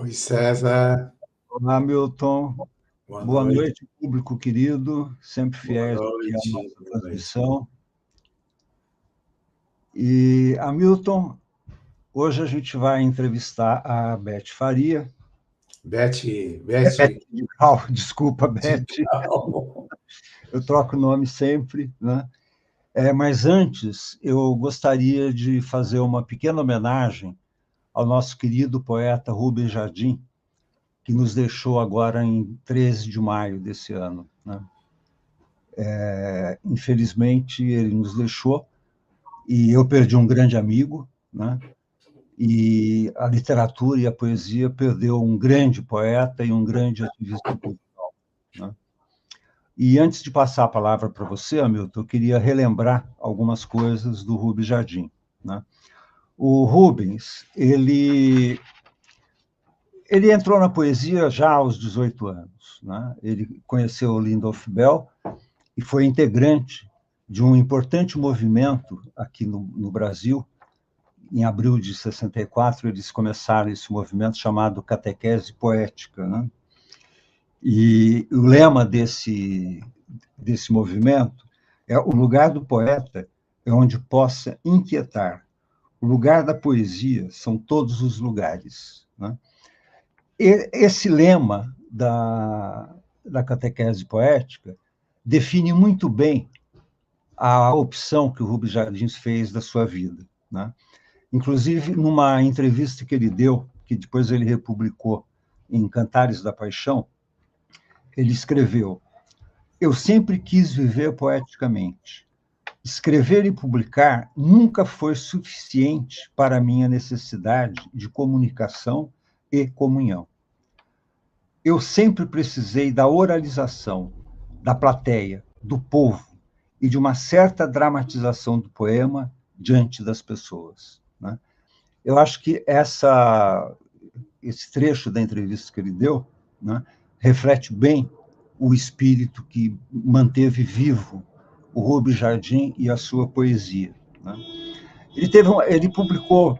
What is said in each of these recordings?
Oi, César. Olá, Milton. Boa Boa noite. noite, público querido, sempre Boa fiéis aqui à noite. nossa Boa noite. transmissão. E, Hamilton, hoje a gente vai entrevistar a Beth Faria. Beth, Beth de Cal, desculpa, Beth. Cal. Eu troco o nome sempre, né? Mas antes, eu gostaria de fazer uma pequena homenagem ao nosso querido poeta Rubem Jardim, que nos deixou agora em 13 de maio desse ano, né? Infelizmente, ele nos deixou, e eu perdi um grande amigo, né? E a literatura e a poesia perdeu um grande poeta e um grande ativista cultural, né? E antes de passar a palavra para você, Hamilton, eu queria relembrar algumas coisas do Rubens Jardim, né? O Rubens, ele entrou na poesia já aos 18 anos, né? Ele conheceu o Lindolf Bell e foi integrante de um importante movimento aqui no Brasil. Em abril de 64, eles começaram esse movimento chamado Catequese Poética, né? E o lema desse movimento é: o lugar do poeta é onde possa inquietar. O lugar da poesia são todos os lugares, né? E esse lema da catequese poética define muito bem a opção que o Rubens Jardim fez da sua vida, né? Inclusive, numa entrevista que ele deu, que depois ele republicou em Cantares da Paixão, ele escreveu: eu sempre quis viver poeticamente. Escrever e publicar nunca foi suficiente para a minha necessidade de comunicação e comunhão. Eu sempre precisei da oralização, da plateia, do povo e de uma certa dramatização do poema diante das pessoas, né? Eu acho que esse trecho da entrevista que ele deu, né, reflete bem o espírito que manteve vivo o Rubens Jardim e a sua poesia, né? Ele publicou,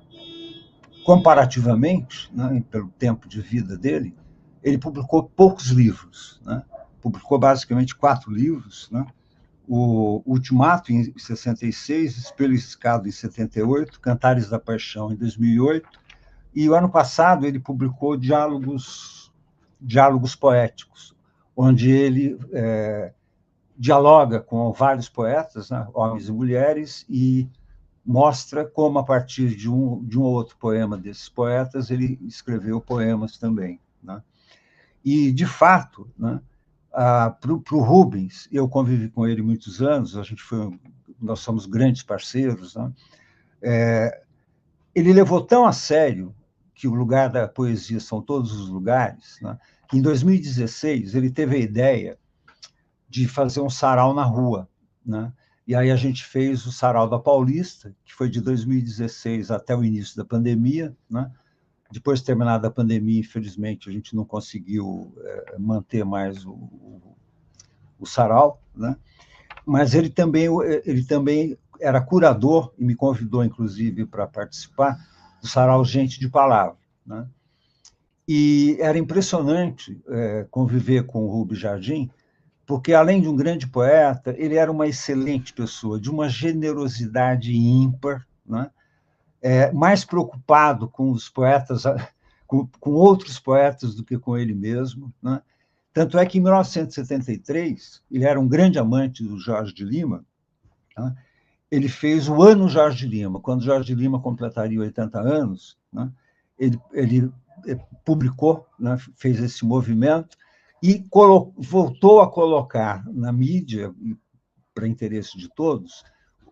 comparativamente, né, pelo tempo de vida dele, ele publicou poucos livros, né? Publicou basicamente 4 livros, né? O Ultimato, em 66, Espelho Riscado, em 78, Cantares da Paixão, em 2008, e o ano passado ele publicou Diálogos Poéticos, onde ele dialoga com vários poetas, né, homens e mulheres, e mostra como, a partir de um ou outro poema desses poetas, ele escreveu poemas também, né? E, de fato, né, para o Rubens, eu convivi com ele muitos anos, nós somos grandes parceiros, né? Ele levou tão a sério que o lugar da poesia são todos os lugares, né, que em 2016 ele teve a ideia de fazer um sarau na rua, né? E aí a gente fez o Sarau da Paulista, que foi de 2016 até o início da pandemia, né? Depois de terminada a pandemia, infelizmente, a gente não conseguiu manter mais o sarau, né? Mas ele também era curador e me convidou, inclusive, para participar do Sarau Gente de Palavra, né? E era impressionante conviver com o Rubens Jardim, porque, além de um grande poeta, ele era uma excelente pessoa, de uma generosidade ímpar, né? Mais preocupado com os poetas, com outros poetas do que com ele mesmo, né? Tanto é que, em 1973, ele era um grande amante do Jorge de Lima, né? Ele fez o Ano Jorge de Lima. Quando Jorge de Lima completaria 80 anos, né, ele publicou, né, fez esse movimento e voltou a colocar na mídia, para interesse de todos,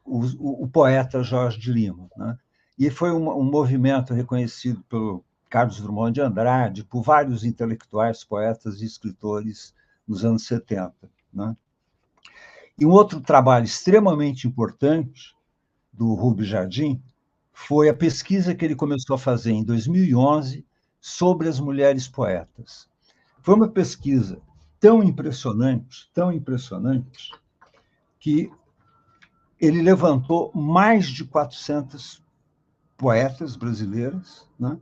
o poeta Jorge de Lima, né? E foi um movimento reconhecido pelo Carlos Drummond de Andrade, por vários intelectuais, poetas e escritores nos anos 70, né? E um outro trabalho extremamente importante do Rubens Jardim foi a pesquisa que ele começou a fazer em 2011 sobre as mulheres poetas. Foi uma pesquisa tão impressionante, que ele levantou mais de 400 poetas brasileiras, né?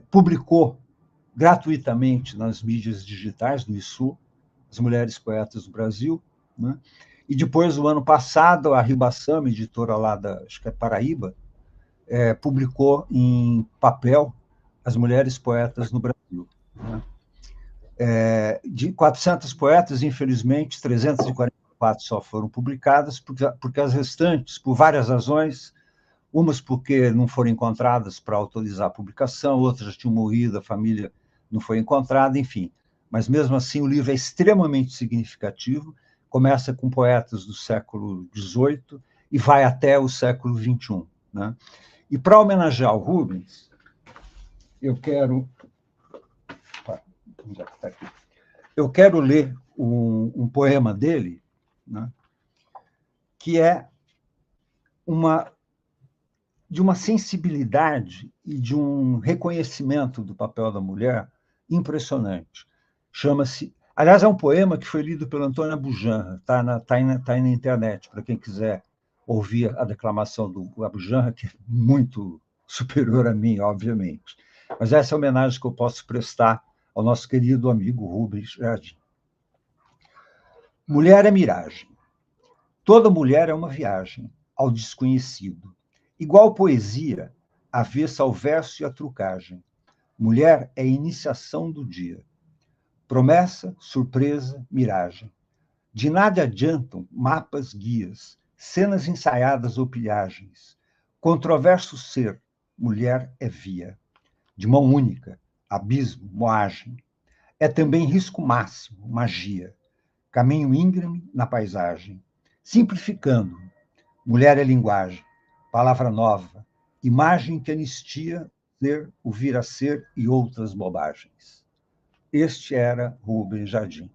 publicou gratuitamente nas mídias digitais, no ISU, As Mulheres Poetas do Brasil, né? E depois, no ano passado, a Ribassama, editora lá da, acho que é Paraíba, publicou em papel As Mulheres Poetas no Brasil. Né? De 400 poetas, infelizmente, 344 só foram publicadas, porque as restantes, por várias razões, umas porque não foram encontradas para autorizar a publicação, outras já tinham morrido, a família não foi encontrada, enfim. Mas, mesmo assim, o livro é extremamente significativo, começa com poetas do século XVIII e vai até o século XXI. Né? E, para homenagear o Rubens, eu quero... Onde é que está aqui? Eu quero ler um poema dele, né, que é de uma sensibilidade e de um reconhecimento do papel da mulher impressionante. Chama-se... Aliás, é um poema que foi lido pelo Antônio Abujamra, está aí na internet, para quem quiser ouvir a declamação do Abujamra, que é muito superior a mim, obviamente. Mas essa é a homenagem que eu posso prestar ao nosso querido amigo Rubens Jardim. Mulher é miragem. Toda mulher é uma viagem ao desconhecido. Igual poesia, avessa ao verso e à trucagem. Mulher é iniciação do dia. Promessa, surpresa, miragem. De nada adiantam mapas, guias, cenas ensaiadas ou pilhagens. Controverso ser, mulher é via. De mão única, abismo, moagem. É também risco máximo, magia. Caminho íngreme na paisagem. Simplificando, mulher é linguagem, palavra nova, imagem que anistia ser, o vir a ser e outras bobagens. Este era Rubens Jardim.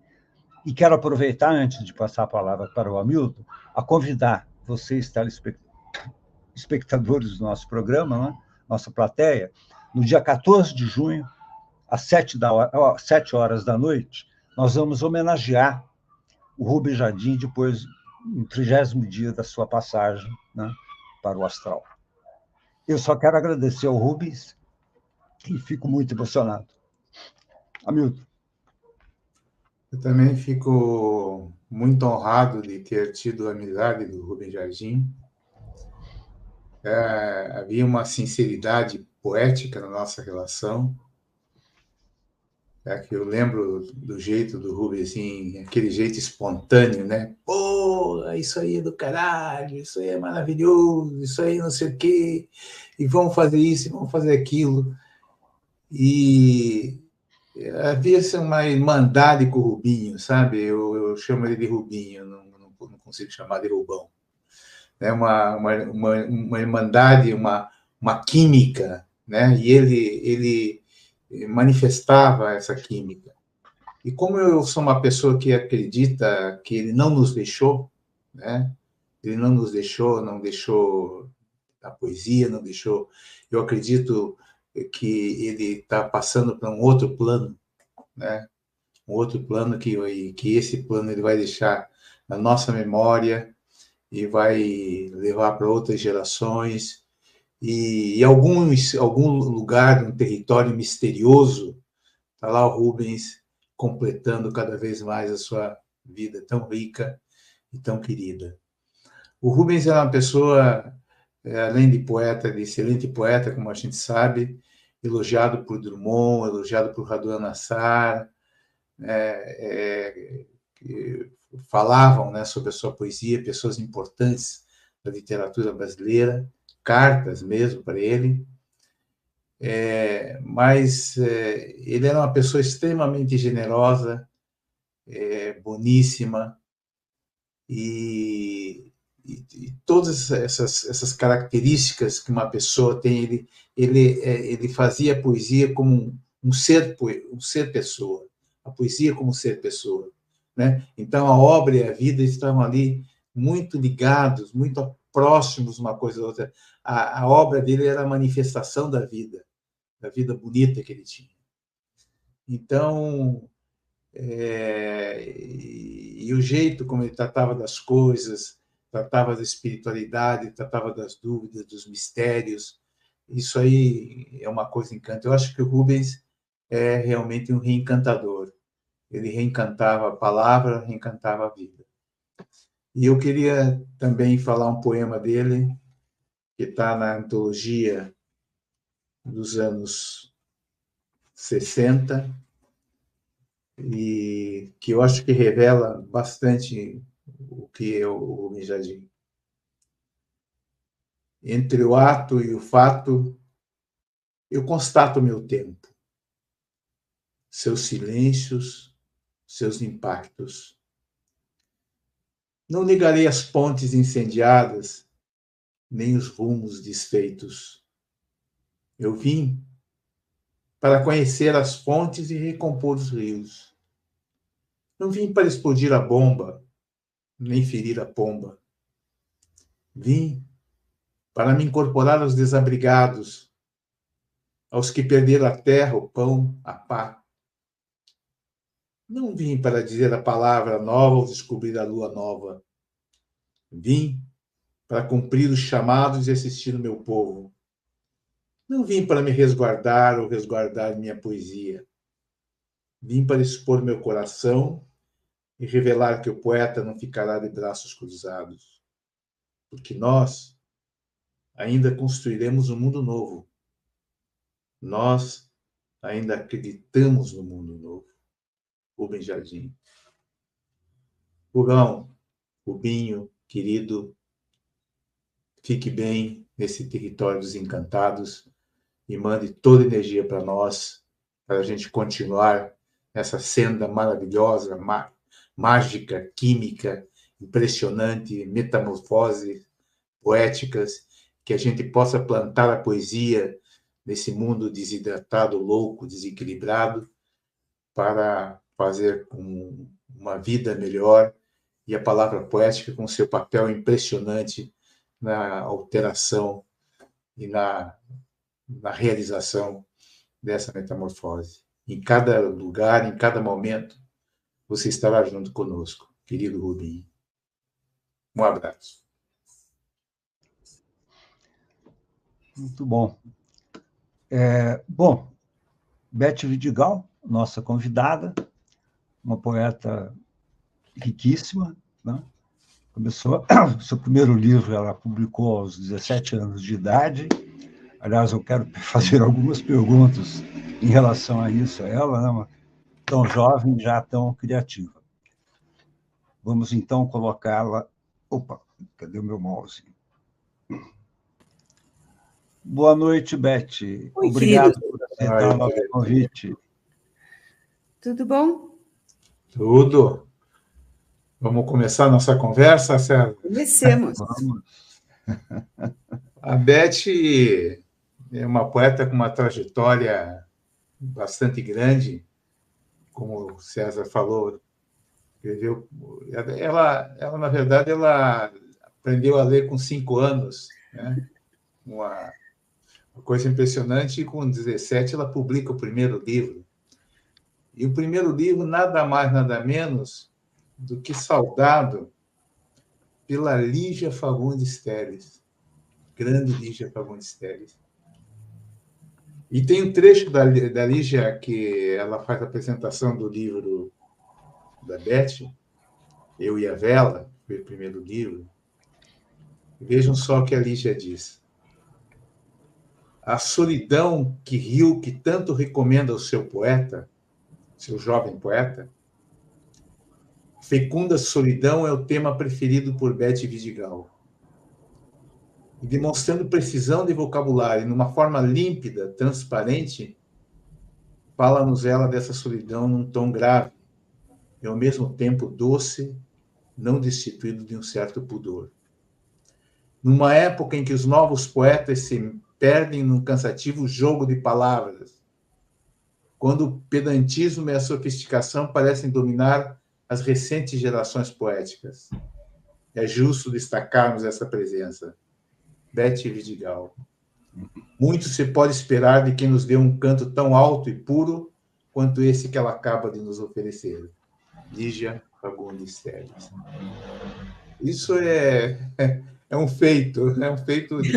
E quero aproveitar, antes de passar a palavra para o Hamilton, a convidar vocês, telespectadores do nosso programa, né, nossa plateia, no dia 14 de junho, às 7 horas da noite, nós vamos homenagear o Rubens Jardim depois, no 30º dia da sua passagem, né, para o astral. Eu só quero agradecer ao Rubens e fico muito emocionado. Hamilton. Eu também fico muito honrado de ter tido a amizade do Rubens Jardim. Havia uma sinceridade poética na nossa relação. Que eu lembro do jeito do Rubens, assim, aquele jeito espontâneo, né? Pô, isso aí é do caralho, isso aí é maravilhoso, isso aí não sei o quê, e vamos fazer isso, vamos fazer aquilo. E havia assim, uma irmandade com o Rubinho, sabe? Eu chamo ele de Rubinho, não consigo chamar de Rubão. É uma irmandade, uma química, né? E ele manifestava essa química. E como eu sou uma pessoa que acredita que ele não nos deixou, né? Ele não nos deixou, não deixou a poesia, não deixou. Eu acredito que ele está passando para um outro plano, né? Um outro plano que esse plano ele vai deixar na nossa memória e vai levar para outras gerações. E em algum lugar, um território misterioso, está lá o Rubens completando cada vez mais a sua vida tão rica e tão querida. O Rubens é uma pessoa, além de poeta, de excelente poeta, como a gente sabe, elogiado por Drummond, elogiado por Raduan Nassar, falavam, né, sobre a sua poesia, pessoas importantes da literatura brasileira, cartas mesmo para ele. Mas ele era uma pessoa extremamente generosa, boníssima, e todas essas características que uma pessoa tem, ele fazia a poesia como um ser pessoa, a poesia como ser pessoa, né? Então a obra e a vida estavam ali muito ligados, muito próximos uma coisa da outra. A obra dele era a manifestação da vida bonita que ele tinha. Então, e o jeito como ele tratava das coisas, tratava da espiritualidade, tratava das dúvidas, dos mistérios, isso aí é uma coisa encantadora. Eu acho que o Rubens é realmente um reencantador. Ele reencantava a palavra, reencantava a vida. E eu queria também falar um poema dele, que está na antologia dos anos 60, e que eu acho que revela bastante o que é o Rubem Jardim. Entre o ato e o fato, eu constato meu tempo, seus silêncios, seus impactos. Não negarei as pontes incendiadas, nem os rumos desfeitos. Eu vim para conhecer as fontes e recompor os rios. Não vim para explodir a bomba, nem ferir a pomba. Vim para me incorporar aos desabrigados, aos que perderam a terra, o pão, a pá. Não vim para dizer a palavra nova ou descobrir a lua nova. Vim para cumprir os chamados e assistir o meu povo. Não vim para me resguardar ou resguardar minha poesia. Vim para expor meu coração e revelar que o poeta não ficará de braços cruzados. Porque nós ainda construiremos um mundo novo. Nós ainda acreditamos no mundo novo. Rubem Jardim. Rubão, Rubinho, querido, fique bem nesse território dos encantados e mande toda a energia para nós, para a gente continuar essa senda maravilhosa, mágica, química, impressionante, metamorfose poéticas, que a gente possa plantar a poesia nesse mundo desidratado, louco, desequilibrado, para fazer uma vida melhor, e a palavra poética com seu papel impressionante na alteração e na realização dessa metamorfose. Em cada lugar, em cada momento, você estará junto conosco, querido Rubinho. Um abraço. Muito bom. Bom, Beth Vidigal, nossa convidada, uma poeta riquíssima, né? Começou seu primeiro livro, ela publicou aos 17 anos de idade. Aliás, eu quero fazer algumas perguntas em relação a isso, a ela, né? Tão jovem, já tão criativa. Vamos, então, colocá-la... Opa, cadê o meu mouse? Boa noite, Beth. Oi, obrigado querido. por aceitar o nosso convite. Tudo bom? Tudo. Vamos começar a nossa conversa, César? Comecemos. Vamos. A Beth é uma poeta com uma trajetória bastante grande, como o César falou. Escreveu. Ela, na verdade, ela aprendeu a ler com 5 anos, né? Uma coisa impressionante, e com 17 ela publica o primeiro livro. E o primeiro livro, nada mais, nada menos do que saudado pela Lígia Fagundes Telles, grande Lígia Fagundes Telles. E tem um trecho da Lígia que ela faz a apresentação do livro da Beth, Eu e a Vela, foi o primeiro livro. Vejam só o que a Lígia diz. A solidão que Rio, que tanto recomenda ao seu poeta, seu jovem poeta, fecunda solidão é o tema preferido por Beth Vidigal. E demonstrando precisão de vocabulário numa forma límpida, transparente, fala-nos ela dessa solidão num tom grave e ao mesmo tempo doce, não destituído de um certo pudor. Numa época em que os novos poetas se perdem num cansativo jogo de palavras, quando o pedantismo e a sofisticação parecem dominar as recentes gerações poéticas. É justo destacarmos essa presença. Beth Vidigal. Muito se pode esperar de quem nos deu um canto tão alto e puro quanto esse que ela acaba de nos oferecer. Lígia Fagundes Telles. Isso é um feito de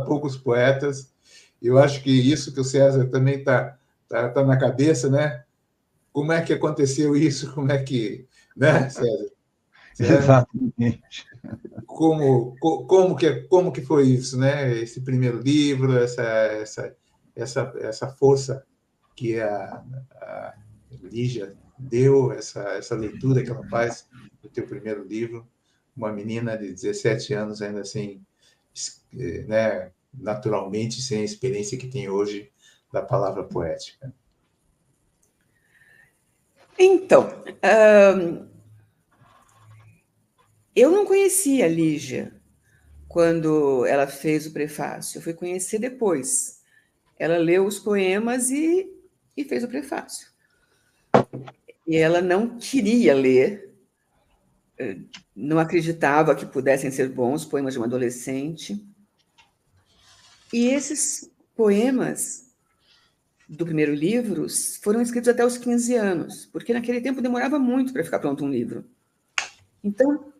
poucos poetas, Eu acho que isso que o César também tá na cabeça, né? Como é que aconteceu isso? Como é que, né, César? Exatamente. Como que foi isso, né? Esse primeiro livro, essa força que a Lígia deu, essa leitura que ela faz do teu primeiro livro, uma menina de 17 anos, ainda assim, né, naturalmente, sem a experiência que tem hoje da palavra poética. Então, eu não conhecia a Lígia quando ela fez o prefácio. Eu fui conhecer depois. Ela leu os poemas e fez o prefácio. E ela não queria ler, não acreditava que pudessem ser bons poemas de uma adolescente. E esses poemas do primeiro livro foram escritos até os 15 anos, porque naquele tempo demorava muito para ficar pronto um livro. Então,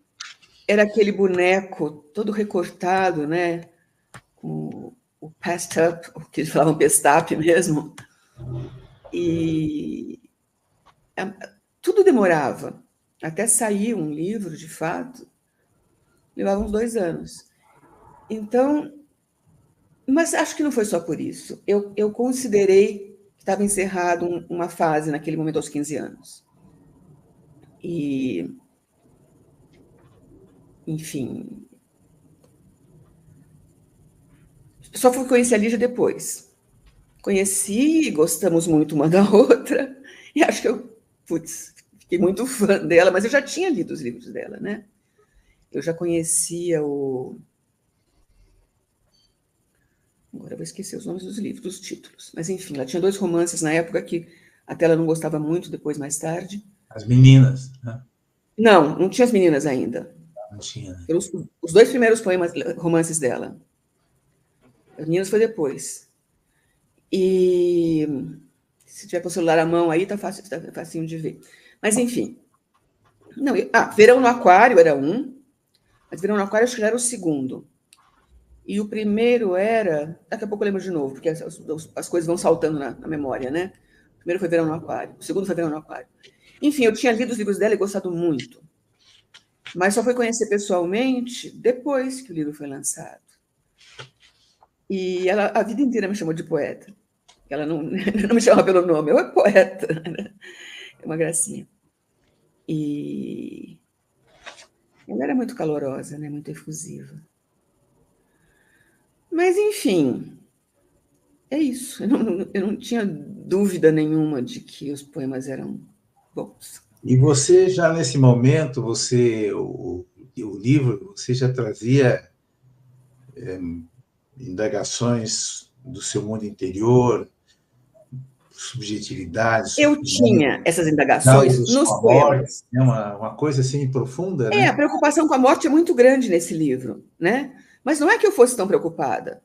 era aquele boneco todo recortado, né? Com o passed up, o que eles falavam pestap mesmo. E tudo demorava. Até sair um livro, de fato, levava uns 2 anos. Então, mas acho que não foi só por isso. Eu considerei que estava encerrado uma fase naquele momento aos 15 anos. E, enfim, só fui conhecer a Lígia depois. Conheci, gostamos muito uma da outra, e acho que eu, fiquei muito fã dela, mas eu já tinha lido os livros dela, né? Eu já conhecia Agora eu vou esquecer os nomes dos livros, dos títulos. Mas, enfim, ela tinha 2 romances na época que até ela não gostava muito, depois, mais tarde. As meninas, né? Não tinha as meninas ainda. Não tinha, né? Foram os 2 primeiros romances dela. As meninas foi depois. E se tiver com o celular à mão aí, tá facinho de ver. Mas, enfim. Não, Verão no Aquário era um, mas Verão no Aquário acho que era o segundo. E o primeiro era... Daqui a pouco eu lembro de novo, porque as coisas vão saltando na memória, né? O primeiro foi Verão no Aquário, o segundo foi Verão no Aquário. Enfim, eu tinha lido os livros dela e gostado muito. Mas só fui conhecer pessoalmente depois que o livro foi lançado. E ela a vida inteira me chamou de poeta. Ela não me chamava pelo nome, eu é poeta. É uma gracinha. E ela era muito calorosa, né? Muito efusiva. Mas, enfim, é isso. Eu não tinha dúvida nenhuma de que os poemas eram bons. E você já nesse momento, o livro, você já trazia indagações do seu mundo interior, subjetividade, Eu tinha essas indagações diálogos nos com a morte, poemas. né? Uma coisa assim profunda, né? A preocupação com a morte é muito grande nesse livro, né? Mas não é que eu fosse tão preocupada.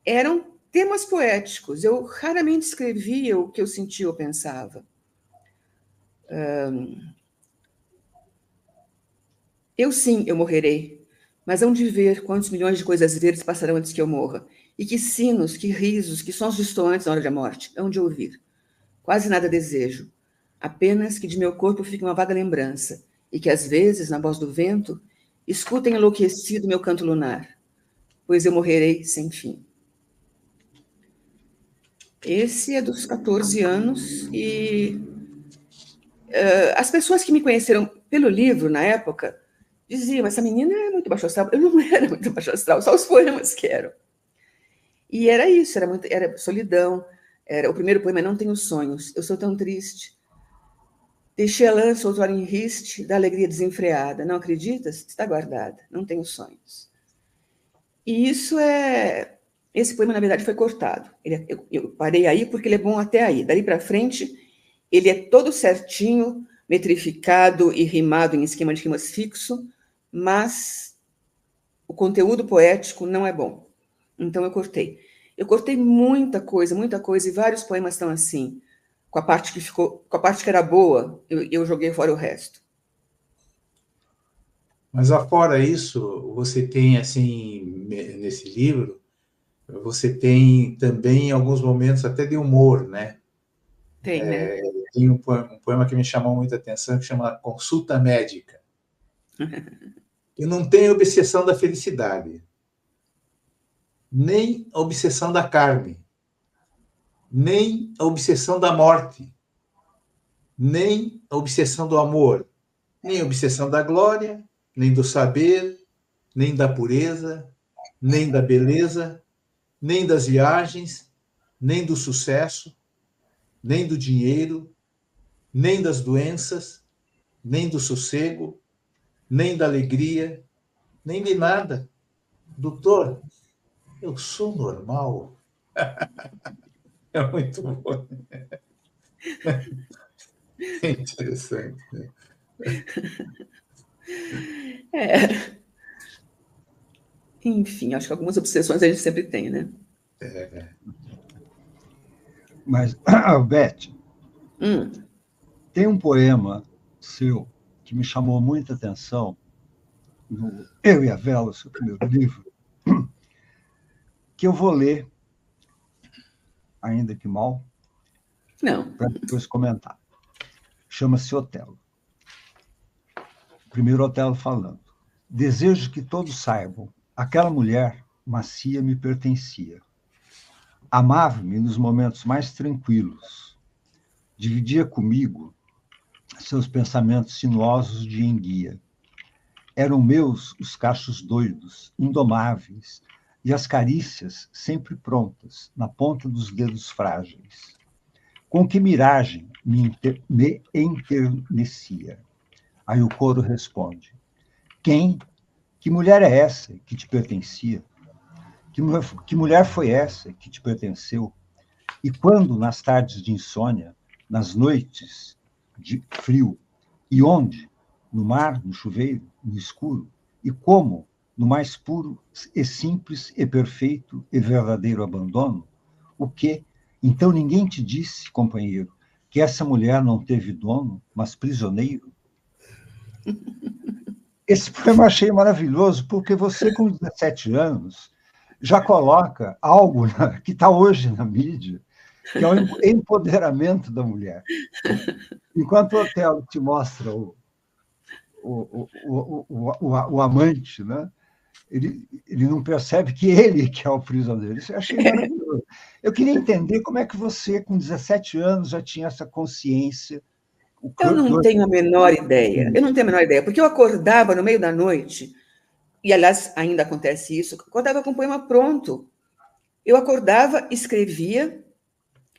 Eram temas poéticos. Eu raramente escrevia o que eu sentia ou pensava. Eu morrerei, mas hão de ver quantos milhões de coisas verdes passarão antes que eu morra. E que sinos, que risos, que sons distantes na hora da morte hão de ouvir. Quase nada desejo, apenas que de meu corpo fique uma vaga lembrança, e que às vezes, na voz do vento, escutem enlouquecido meu canto lunar, pois eu morrerei sem fim. Esse é dos 14 anos, e as pessoas que me conheceram pelo livro, na época, diziam, essa menina é muito baixo astral. Eu não era muito baixo astral, só os poemas que eram. E era isso, era solidão. O primeiro poema é Não Tenho Sonhos, eu sou tão triste. Deixei a lança outrora em riste, da alegria desenfreada. Não acreditas? Está guardada, não tenho sonhos. E esse poema, na verdade, foi cortado. Eu parei aí porque ele é bom até aí. Dali para frente, ele é todo certinho, metrificado e rimado em esquema de rimas fixo, mas o conteúdo poético não é bom. Então eu cortei. Eu cortei muita coisa, e vários poemas estão assim. Com a parte que era boa, eu joguei fora o resto. Mas afora isso, você tem assim nesse livro você tem também alguns momentos até de humor, né? Tem, né? Tem um poema que me chamou muita atenção, que chama Consulta Médica. Eu não tenho obsessão da felicidade, nem a obsessão da carne, nem a obsessão da morte, nem a obsessão do amor, nem a obsessão da glória, nem do saber, nem da pureza, nem da beleza, nem das viagens, nem do sucesso, nem do dinheiro, nem das doenças, nem do sossego, nem da alegria, nem de nada. Doutor, eu sou normal. É muito bom. É interessante. Né? Enfim, acho que algumas obsessões a gente sempre tem, né? Mas, Beth, tem um poema seu que me chamou muita atenção, no Eu e a Vela, seu primeiro livro, que eu vou ler, ainda que mal, para depois comentar. Chama-se Otelo. Primeiro Otelo falando. Desejo que todos saibam, aquela mulher macia me pertencia. Amava-me nos momentos mais tranquilos. Dividia comigo seus pensamentos sinuosos de enguia. Eram meus os cachos doidos, indomáveis, e as carícias sempre prontas, na ponta dos dedos frágeis. Com que miragem me enternecia? Aí o coro responde. Quem? Que mulher é essa que te pertencia? Que mulher foi essa que te pertenceu? E quando, nas tardes de insônia, nas noites de frio, e onde? No mar, no chuveiro, no escuro? E como? No mais puro e simples e perfeito e verdadeiro abandono? O quê? Então ninguém te disse, companheiro, que essa mulher não teve dono, mas prisioneiro? Esse poema eu achei maravilhoso, porque você, com 17 anos, já coloca algo que está hoje na mídia, que é o empoderamento da mulher. Enquanto o Otelo te mostra o amante, né? Ele não percebe que ele que é o prisioneiro. Isso eu achei maravilhoso. Eu queria entender como é que você, com 17 anos, já tinha essa consciência. Eu não tenho a menor ideia. Eu não tenho a menor ideia, porque eu acordava no meio da noite, e, aliás, ainda acontece isso, acordava com o poema pronto. Eu acordava, escrevia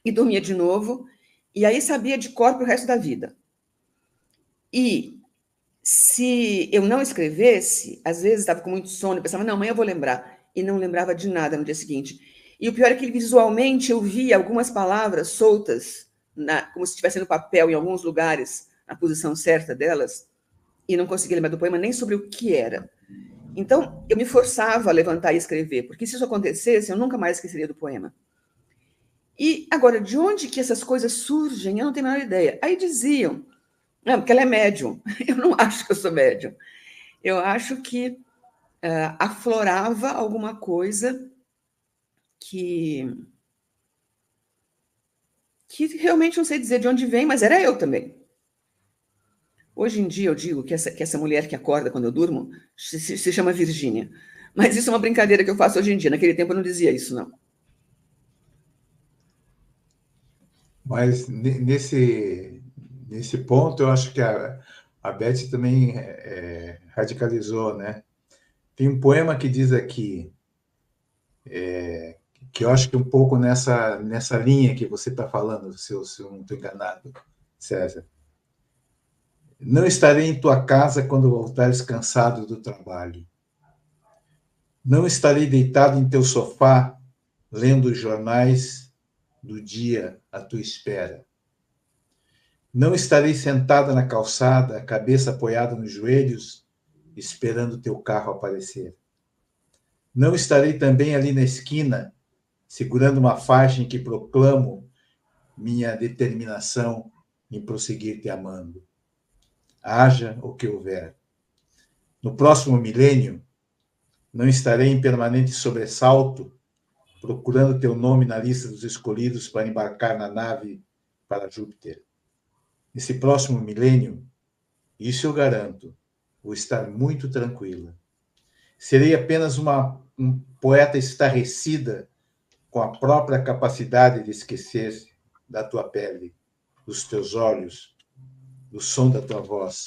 e dormia de novo, e aí sabia de cor para o resto da vida. E se eu não escrevesse, às vezes estava com muito sono, eu pensava, não, amanhã eu vou lembrar. E não lembrava de nada no dia seguinte. E o pior é que visualmente eu via algumas palavras soltas, como se estivesse no papel em alguns lugares, na posição certa delas, e não conseguia lembrar do poema nem sobre o que era. Então, eu me forçava a levantar e escrever, porque se isso acontecesse, eu nunca mais esqueceria do poema. E agora, de onde que essas coisas surgem? Eu não tenho a menor ideia. Aí diziam, não, porque ela é médium. Eu não acho que eu sou médium. Eu acho que aflorava alguma coisa que realmente não sei dizer de onde vem, mas era eu também. Hoje em dia eu digo que essa mulher que acorda quando eu durmo se chama Virgínia. Mas isso é uma brincadeira que eu faço hoje em dia. Naquele tempo eu não dizia isso, não. Mas nesse ponto, eu acho que a Beth também radicalizou, né? Tem um poema que diz aqui, que eu acho que um pouco nessa linha que você está falando, se eu não estou enganado, César. Não estarei em tua casa quando voltares cansado do trabalho. Não estarei deitado em teu sofá, lendo os jornais do dia à tua espera. Não estarei sentada na calçada, a cabeça apoiada nos joelhos, esperando teu carro aparecer. Não estarei também ali na esquina, segurando uma faixa em que proclamo minha determinação em prosseguir te amando. Haja o que houver. No próximo milênio, não estarei em permanente sobressalto, procurando teu nome na lista dos escolhidos para embarcar na nave para Júpiter. Nesse próximo milênio, isso eu garanto, vou estar muito tranquila. Serei apenas um poeta estarrecida com a própria capacidade de esquecer da tua pele, dos teus olhos, do som da tua voz.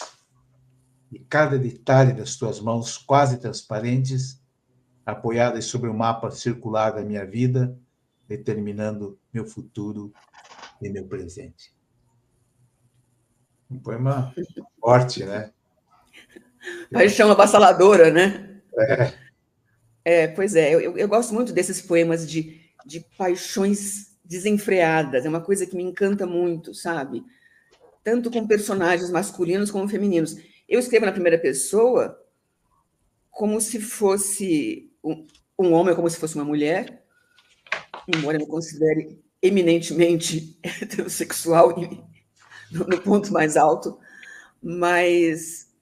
E cada detalhe das tuas mãos quase transparentes, apoiadas sobre o mapa circular da minha vida, determinando meu futuro e meu presente. Um poema forte, né? Paixão avassaladora, né? Pois é, eu gosto muito desses poemas de paixões desenfreadas, é uma coisa que me encanta muito, sabe? Tanto com personagens masculinos como femininos. Eu escrevo na primeira pessoa como se fosse um homem, como se fosse uma mulher, embora eu me considere eminentemente heterossexual no ponto mais alto, mas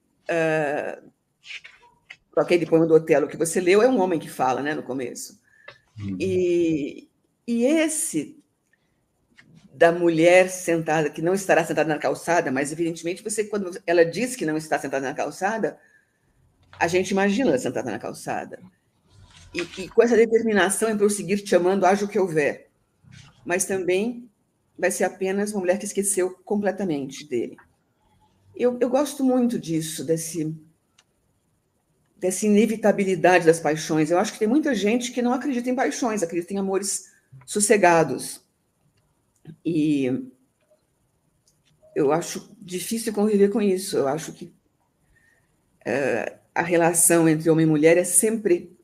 aquele poema do Otelo que você leu é um homem que fala, né, no começo. E esse da mulher sentada, que não estará sentada na calçada, mas evidentemente quando ela diz que não está sentada na calçada, a gente imagina ela sentada na calçada. E com essa determinação em prosseguir te amando, haja o que houver. Mas também vai ser apenas uma mulher que esqueceu completamente dele. Eu gosto muito disso, dessa inevitabilidade das paixões. Eu acho que tem muita gente que não acredita em paixões, acredita em amores sossegados. E eu acho difícil conviver com isso. Eu acho que a relação entre homem e mulher é sempre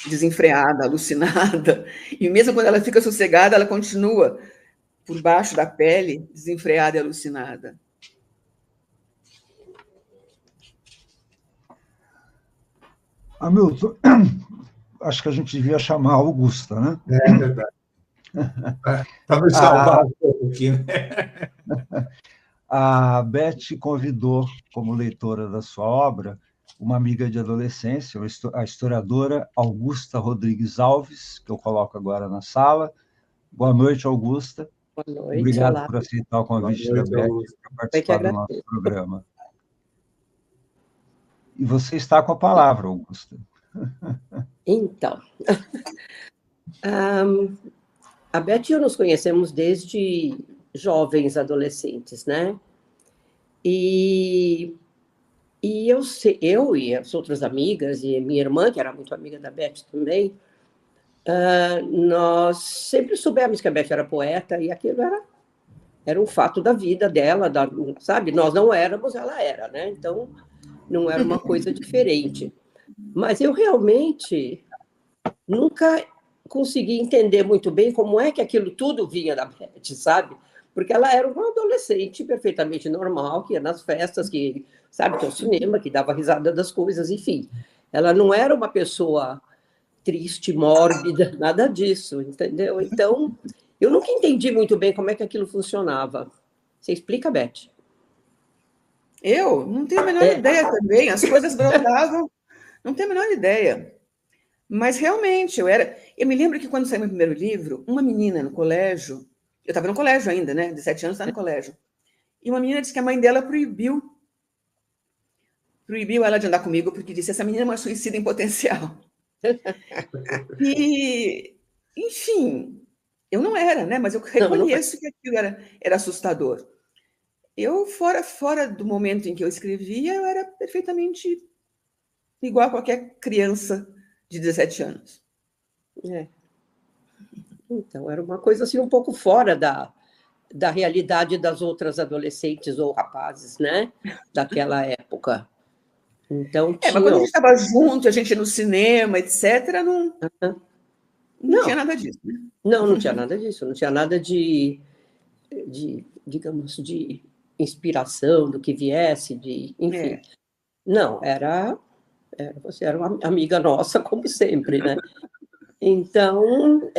desenfreada, alucinada. E mesmo quando ela fica sossegada, ela continua por baixo da pele, desenfreada e alucinada. Hamilton, acho que a gente devia chamar a Augusta, né? É verdade. Para nos salvar um pouco aqui, né? A Beth convidou, como leitora da sua obra, uma amiga de adolescência, a historiadora Augusta Rodrigues Alves, que eu coloco agora na sala. Boa noite, Augusta. Boa noite, obrigado olá. por aceitar o convite da Beth para participar do nosso programa. E você está com a palavra, Augusta. Então, a Beth e eu nos conhecemos desde jovens adolescentes, né? E eu e as outras amigas, e minha irmã, que era muito amiga da Beth também, nós sempre soubemos que a Beth era poeta, e aquilo era um fato da vida dela, sabe? Nós não éramos, ela era, né? Então, não era uma coisa diferente. Mas eu realmente nunca consegui entender muito bem como é que aquilo tudo vinha da Beth, sabe? Porque ela era uma adolescente perfeitamente normal, que ia nas festas, que, sabe, que é o cinema, que dava risada das coisas, enfim. Ela não era uma pessoa triste, mórbida, nada disso, entendeu? Então, eu nunca entendi muito bem como é que aquilo funcionava. Você explica, Beth? Eu não tenho a menor ideia também. As coisas brotavam, não tenho a menor ideia. Mas realmente, eu me lembro que quando saiu meu primeiro livro, uma menina no colégio, eu estava no colégio ainda, né? 17 anos, estava no colégio. E uma menina disse que a mãe dela proibiu ela de andar comigo, porque disse: essa menina é uma suicida em potencial. E, enfim, eu não era, né? Mas eu reconheço que aquilo era assustador. Eu, fora do momento em que eu escrevia, eu era perfeitamente igual a qualquer criança de 17 anos. Então, era uma coisa assim um pouco fora da realidade das outras adolescentes ou rapazes, né? Daquela época. Então, mas quando a gente estava junto, a gente ia no cinema, etc., não tinha nada disso. Né? Não tinha nada disso. Não tinha nada de digamos, de inspiração, do que viesse, enfim. Não, você era uma amiga nossa, como sempre, né? Então,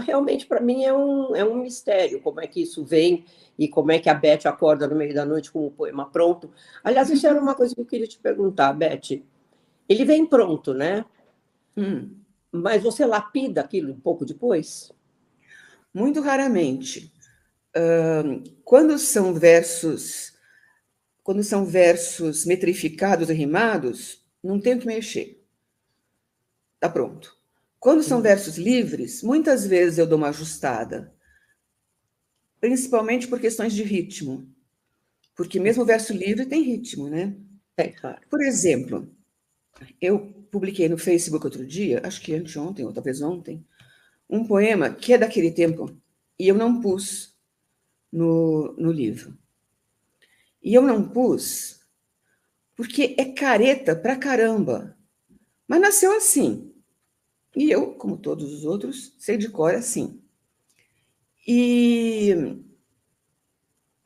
realmente, para mim, é um mistério como é que isso vem e como é que a Beth acorda no meio da noite com o poema pronto. Aliás, isso era uma coisa que eu queria te perguntar, Beth. Ele vem pronto, né? Mas você lapida aquilo um pouco depois? Muito raramente. Quando são versos metrificados e rimados, não tenho que mexer. Está pronto. Quando são versos livres, muitas vezes eu dou uma ajustada, principalmente por questões de ritmo, porque mesmo o verso livre tem ritmo, né? É, claro. Por exemplo, eu publiquei no Facebook outro dia, acho que anteontem, ou talvez ontem, um poema que é daquele tempo, e eu não pus no livro. E eu não pus porque é careta pra caramba. Mas nasceu assim. E eu, como todos os outros, sei de cor assim. E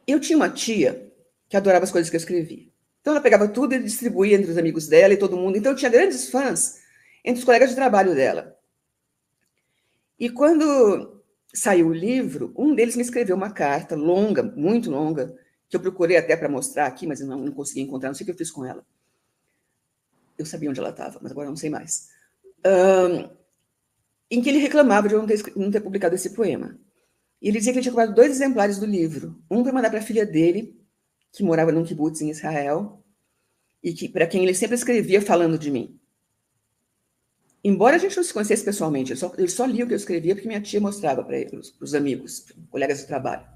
eu tinha uma tia que adorava as coisas que eu escrevia. Então ela pegava tudo e distribuía entre os amigos dela e todo mundo. Então eu tinha grandes fãs entre os colegas de trabalho dela. E quando saiu o livro, um deles me escreveu uma carta longa, muito longa, que eu procurei até para mostrar aqui, mas eu não consegui encontrar, não sei o que eu fiz com ela. Eu sabia onde ela estava, mas agora não sei mais. Em que ele reclamava de eu não ter publicado esse poema. E ele dizia que ele tinha comprado 2 exemplares do livro. Um para mandar para a filha dele, que morava num kibbutz em Israel, e que para quem ele sempre escrevia falando de mim. Embora a gente não se conhecesse pessoalmente, ele só lia o que eu escrevia porque minha tia mostrava para os amigos, colegas de trabalho.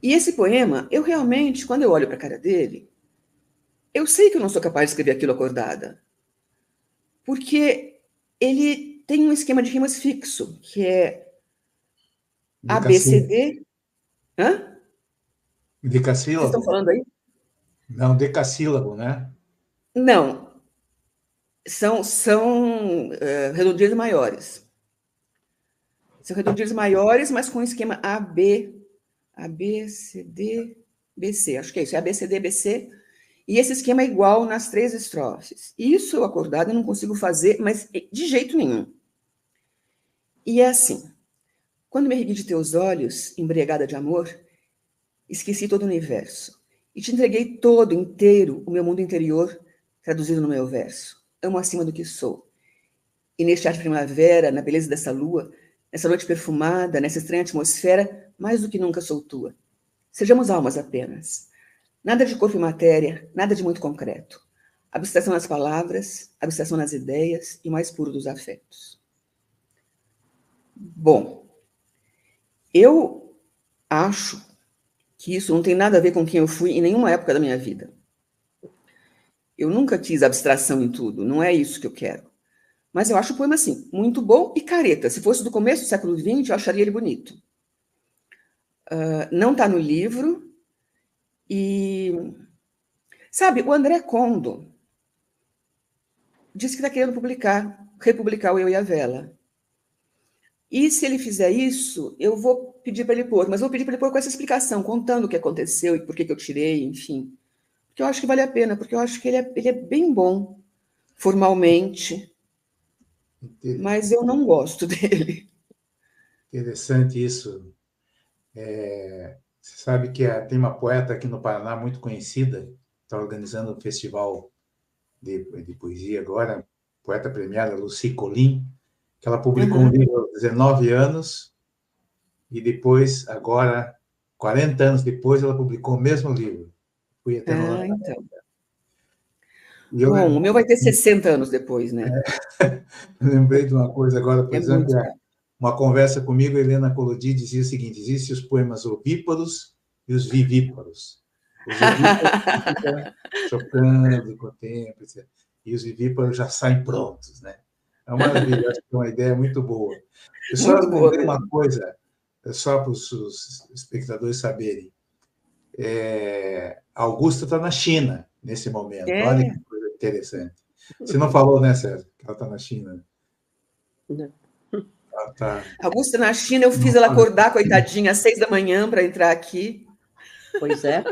E esse poema, eu realmente, quando eu olho para a cara dele, eu sei que eu não sou capaz de escrever aquilo acordada. Porque ele tem um esquema de rimas fixo, que é ABCD. Hã? Vocês Decassílabo? estão falando aí? Não, decassílabo, né? Não. São redondezas maiores. São redondezas maiores, mas com o esquema ABCD, BC. Acho que é isso, é ABCD, BC. E esse esquema é igual nas 3 estrofes. Isso eu acordado eu não consigo fazer, mas de jeito nenhum. E é assim. Quando me ergui de teus olhos, embriagada de amor, esqueci todo o universo. E te entreguei todo, inteiro, o meu mundo interior, traduzido no meu verso. Amo acima do que sou. E neste ar de primavera, na beleza dessa lua, nessa noite perfumada, nessa estranha atmosfera, mais do que nunca sou tua. Sejamos almas apenas. Nada de corpo e matéria, nada de muito concreto. Abstração nas palavras, abstração nas ideias e o mais puro dos afetos. Bom, eu acho que isso não tem nada a ver com quem eu fui em nenhuma época da minha vida. Eu nunca quis abstração em tudo, não é isso que eu quero. Mas eu acho o poema, assim, muito bom e careta. Se fosse do começo do século XX, eu acharia ele bonito. Não está no livro. E, sabe, o André Condo disse que está querendo republicar o Eu e a Vela. E se ele fizer isso, eu vou pedir para ele pôr, mas vou pedir para ele pôr com essa explicação, contando o que aconteceu e por que eu tirei, enfim. Porque eu acho que vale a pena, porque eu acho que ele é bem bom, formalmente, mas eu não gosto dele. Interessante isso. Você sabe que tem uma poeta aqui no Paraná muito conhecida, está organizando um festival de poesia agora, poeta premiada Lucy Colin, que ela publicou um livro aos 19 anos e depois, agora, 40 anos depois, ela publicou o mesmo livro. Fui até no lançamento. Então. Bom, o meu vai ter 60 anos depois, né? Lembrei de uma coisa agora, por exemplo, muito uma conversa comigo, Helena Collodi dizia o seguinte: existem os poemas ovíparos e os vivíparos. Os ovíparos ficam chocando com o tempo, etc. E os vivíparos já saem prontos, né? É uma maravilha, acho que é uma ideia muito boa. Eu só Muito boa lembrei uma mesmo. coisa, só para os espectadores saberem. Augusta está na China nesse momento. Olha que coisa interessante. Você não falou, né, César, que ela está na China? Não. Ela tá... Augusta, na China, eu fiz ela acordar, coitadinha, às 6 da manhã para entrar aqui. Pois é.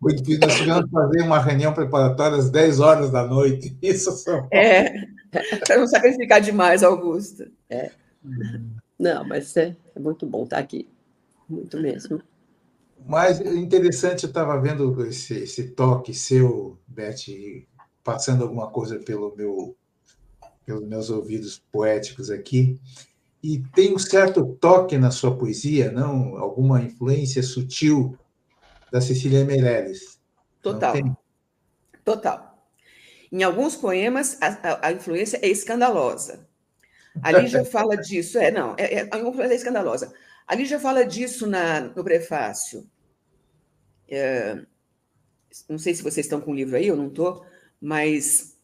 Muito difícil. Nós tivemos que fazer uma reunião preparatória às 10 horas da noite. Isso são... Para não sacrificar demais, Augusta. Não, mas é muito bom estar aqui. Muito mesmo. Mas interessante, eu estava vendo esse toque seu, Beth, passando alguma coisa pelo meu pelos meus ouvidos poéticos aqui, e tem um certo toque na sua poesia, não? Alguma influência sutil da Cecília Meirelles. Não tem? Total. Em alguns poemas, a influência é escandalosa. A Lígia fala disso. A influência é escandalosa. A Lígia fala disso no prefácio. Não sei se vocês estão com o livro aí, eu não estou, mas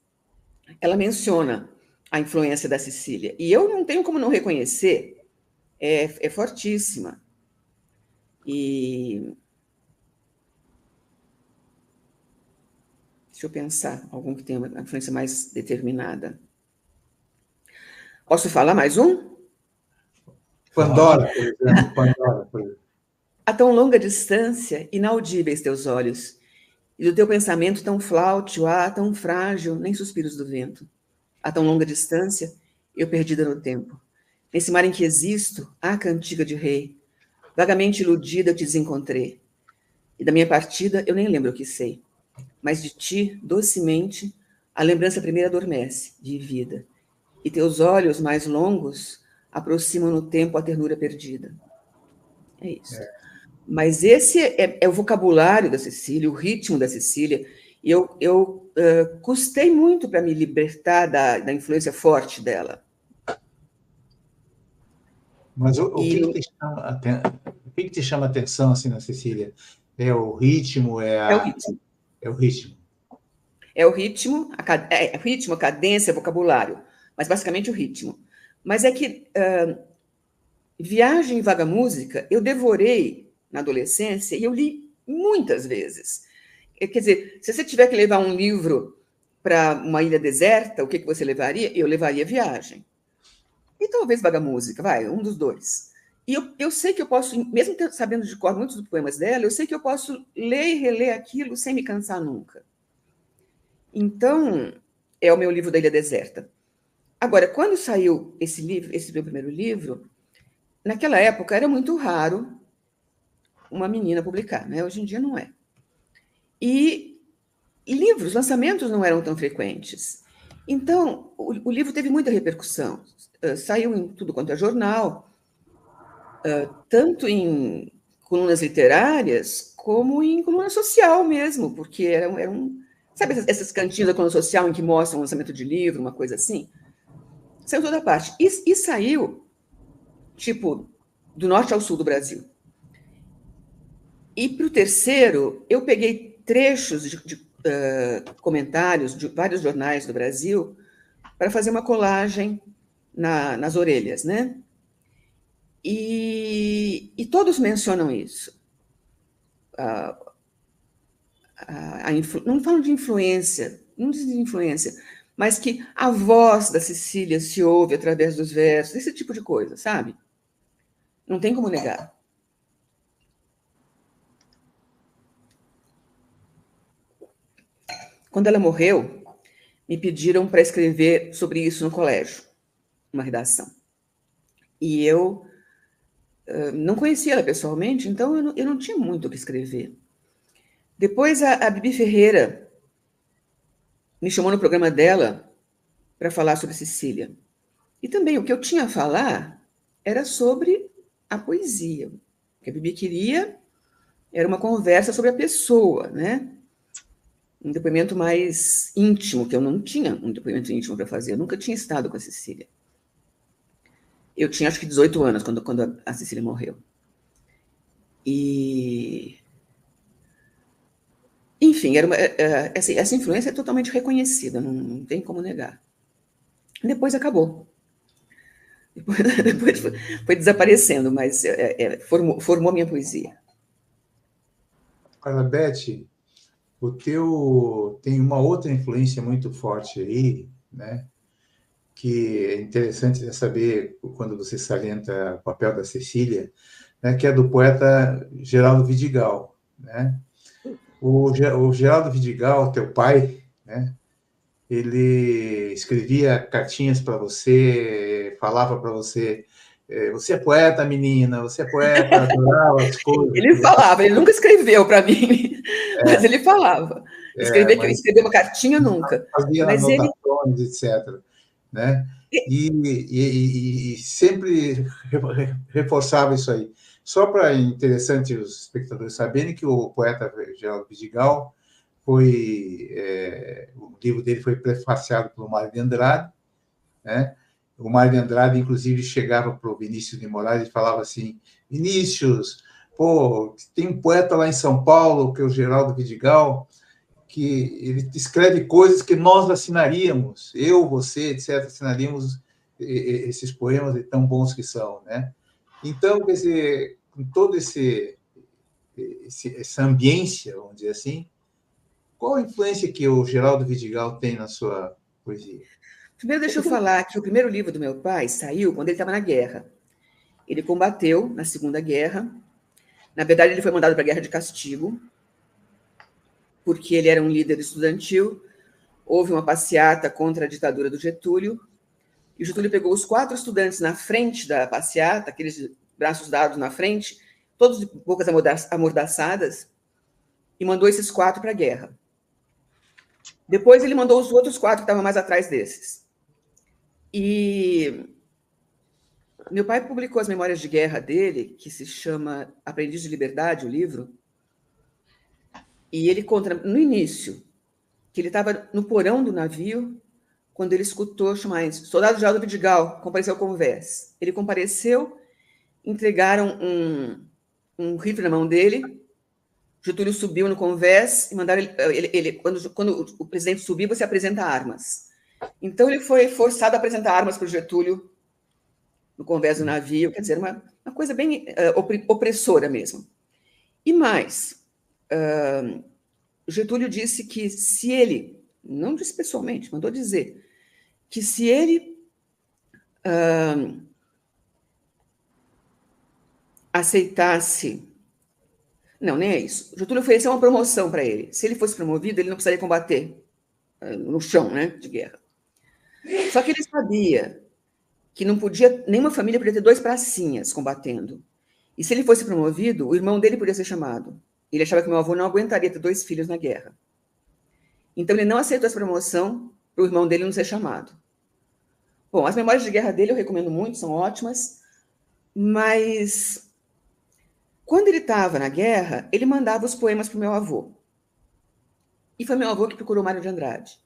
ela menciona a influência da Cecília. E eu não tenho como não reconhecer, é fortíssima. E deixa eu pensar, algum que tenha uma influência mais determinada. Posso falar mais um? Pandora, por exemplo. Pandora, por exemplo. A tão longa distância, inaudíveis teus olhos, e do teu pensamento tão fláutil, tão frágil, nem suspiros do vento. A tão longa distância, eu perdida no tempo. Nesse mar em que existo, cantiga de rei. Vagamente iludida eu te desencontrei. E da minha partida eu nem lembro o que sei. Mas de ti, docemente, a lembrança primeira adormece, de vida. E teus olhos mais longos aproximam no tempo a ternura perdida. É isso. Mas esse é o vocabulário da Cecília, o ritmo da Cecília. E eu custei muito para me libertar da influência forte dela. Mas o que te chama a atenção assim, na Cecília? É o ritmo? É o ritmo. É o ritmo. É o ritmo, a cadência, vocabulário, mas basicamente o ritmo. Mas é que Viagem e Vaga Música eu devorei na adolescência e eu li muitas vezes. Quer dizer, se você tiver que levar um livro para uma ilha deserta, o que você levaria? Eu levaria Viagem. E talvez Vaga Música, um dos dois. E eu sei que eu posso, mesmo sabendo de cor muitos dos poemas dela, eu sei que eu posso ler e reler aquilo sem me cansar nunca. Então, é o meu livro da Ilha Deserta. Agora, quando saiu esse livro, esse meu primeiro livro, naquela época era muito raro uma menina publicar, né? Hoje em dia não é. E livros, lançamentos não eram tão frequentes. Então, o livro teve muita repercussão. Saiu em tudo quanto é jornal, tanto em colunas literárias, como em coluna social mesmo, porque era um... Sabe essas cantinhas da coluna social em que mostram o lançamento de livro, uma coisa assim? Saiu toda parte. E saiu, tipo, do norte ao sul do Brasil. E para o terceiro, eu peguei trechos de comentários de vários jornais do Brasil para fazer uma colagem nas orelhas, né? E todos mencionam isso. Não falam de influência, não dizem de influência, mas que a voz da Cecília se ouve através dos versos, esse tipo de coisa, sabe? Não tem como negar. Quando ela morreu, me pediram para escrever sobre isso no colégio, uma redação. E eu não conhecia ela pessoalmente, então eu não tinha muito o que escrever. Depois, a Bibi Ferreira me chamou no programa dela para falar sobre Cecília. E também o que eu tinha a falar era sobre a poesia. O que a Bibi queria era uma conversa sobre a pessoa, né? Um depoimento mais íntimo, que eu não tinha um depoimento íntimo para fazer. Eu nunca tinha estado com a Cecília. Eu tinha, acho que, 18 anos quando a Cecília morreu. E... Enfim, essa influência é totalmente reconhecida, não tem como negar. Depois acabou. Depois foi desaparecendo, mas formou minha poesia. Agora, Beth, o teu tem uma outra influência muito forte aí, né? Que é interessante saber quando você salienta o papel da Cecília, né? Que é do poeta Geraldo Vidigal, né? O Geraldo Vidigal, teu pai, né? Ele escrevia cartinhas para você, falava para você, você é poeta, menina, você é poeta, adorava as coisas. Ele falava, ele nunca escreveu para mim, mas ele falava. Escrever uma cartinha, nunca. Fazia mas anotações, etc. né? E sempre reforçava isso aí. Só para interessante os espectadores saberem que o poeta Geraldo Vidigal o livro dele foi prefaciado pelo Mário de Andrade, né? O Mário de Andrade, inclusive, chegava para o Vinícius de Moraes e falava assim: Vinícius, pô, tem um poeta lá em São Paulo, que é o Geraldo Vidigal, que ele escreve coisas que nós assinaríamos, eu, você, etc., assinaríamos esses poemas de tão bons que são, né? Então, quer dizer, com todo essa ambiência, vamos dizer assim, qual a influência que o Geraldo Vidigal tem na sua poesia? Primeiro, deixa eu falar que o primeiro livro do meu pai saiu quando ele estava na guerra. Ele combateu na Segunda Guerra. Na verdade, ele foi mandado para a Guerra de Castigo, porque ele era um líder estudantil. Houve uma passeata contra a ditadura do Getúlio, e o Getúlio pegou os 4 estudantes na frente da passeata, aqueles braços dados na frente, todos de bocas amordaçadas, e mandou esses 4 para a guerra. Depois ele mandou os outros 4 que estavam mais atrás desses. E meu pai publicou as memórias de guerra dele, que se chama Aprendiz de Liberdade, o livro, e ele conta, no início, que ele estava no porão do navio, quando ele escutou chamar soldado Geraldo Vidigal, compareceu ao convés. Ele compareceu, entregaram um rifle na mão dele, Getúlio subiu no convés e mandaram ele quando o presidente subir, você apresenta armas. Então, ele foi forçado a apresentar armas para o Getúlio no convés do navio, quer dizer, uma coisa bem opressora mesmo. E mais, Getúlio disse que se ele, não disse pessoalmente, mandou dizer, que se ele aceitasse... Não, nem é isso. Getúlio ofereceu uma promoção para ele. Se ele fosse promovido, ele não precisaria combater no chão, né, de guerra. Só que ele sabia que não podia, nenhuma família podia ter 2 pracinhas combatendo. E se ele fosse promovido, o irmão dele podia ser chamado. Ele achava que meu avô não aguentaria ter 2 filhos na guerra. Então, ele não aceitou essa promoção para o irmão dele não ser chamado. Bom, as memórias de guerra dele eu recomendo muito, são ótimas, mas quando ele estava na guerra, ele mandava os poemas para o meu avô. E foi meu avô que procurou Mário de Andrade.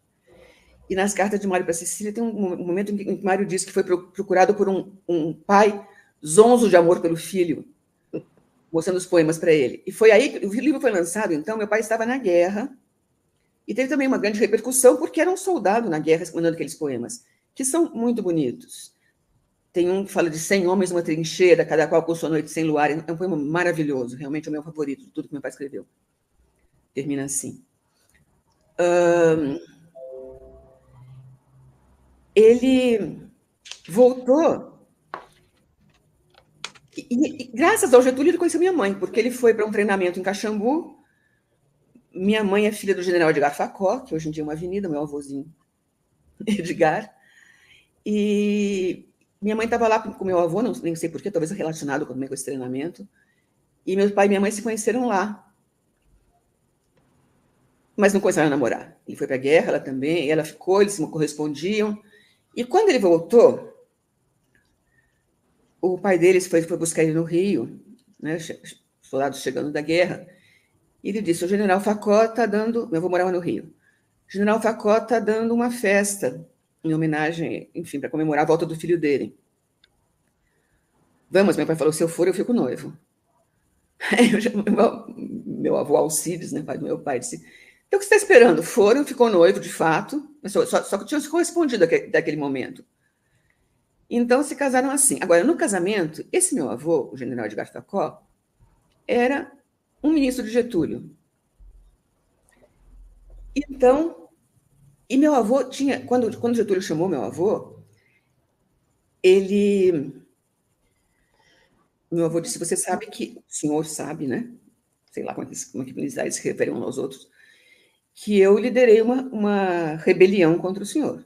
E nas cartas de Mário para Cecília tem um momento em que Mário diz que foi procurado por um pai zonzo de amor pelo filho, mostrando os poemas para ele. E foi aí que o livro foi lançado, então, meu pai estava na guerra, e teve também uma grande repercussão, porque era um soldado na guerra mandando aqueles poemas, que são muito bonitos. Tem um que fala de 100 homens numa trincheira, cada qual com sua noite sem luar. É um poema maravilhoso, realmente é o meu favorito de tudo que meu pai escreveu. Termina assim. Ele voltou e graças ao Getúlio, ele conheceu minha mãe, porque ele foi para um treinamento em Caxambu. Minha mãe é filha do general Edgar Facó, que hoje em dia é uma avenida, meu avôzinho Edgar. E minha mãe estava lá com meu avô, nem sei porquê, talvez relacionado com esse treinamento. E meu pai e minha mãe se conheceram lá. Mas não começaram a namorar. Ele foi para a guerra, ela também, ela ficou, eles se correspondiam. E quando ele voltou, o pai deles foi buscar ele no Rio, né, soldados chegando da guerra, e ele disse: o general Facó está dando... Meu avô morava no Rio. O general Facó está dando uma festa em homenagem, enfim, para comemorar a volta do filho dele. Vamos, meu pai falou, se eu for, eu fico noivo. Meu avô Alcides, né, pai do meu pai, disse: então, o que você está esperando? Foram, ficou noivo, de fato, só que tinham se correspondido daquele momento. Então, se casaram assim. Agora, no casamento, esse meu avô, o general Edgar Facó, era um ministro de Getúlio. Então, e meu avô tinha... Quando Getúlio chamou meu avô, meu avô disse: você sabe que... O senhor sabe, né? Sei lá como é que eles se referem uns aos outros, que eu liderei uma rebelião contra o senhor.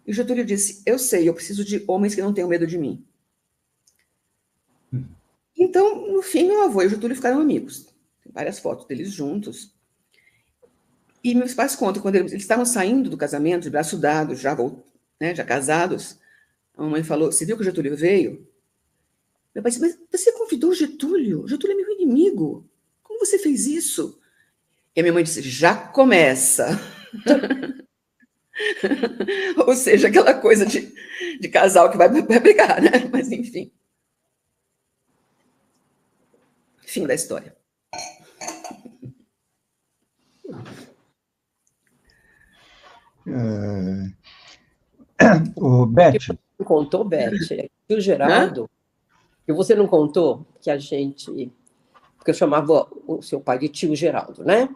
E o Getúlio disse: eu sei, eu preciso de homens que não tenham medo de mim. Então, no fim, meu avô e o Getúlio ficaram amigos. Tem várias fotos deles juntos. E meus pais contam, quando eles estavam saindo do casamento, de braço dado, já casados, a mamãe falou, você viu que o Getúlio veio? Meu pai disse, mas você convidou o Getúlio? O Getúlio é meu inimigo. Como você fez isso? E a minha mãe disse, já começa. Ou seja, aquela coisa de casal que vai brigar, né? Mas, enfim. Fim da história. O Beth. Não contou, Beth? O Geraldo, que você não contou que a gente... Porque eu chamava o seu pai de tio Geraldo, né?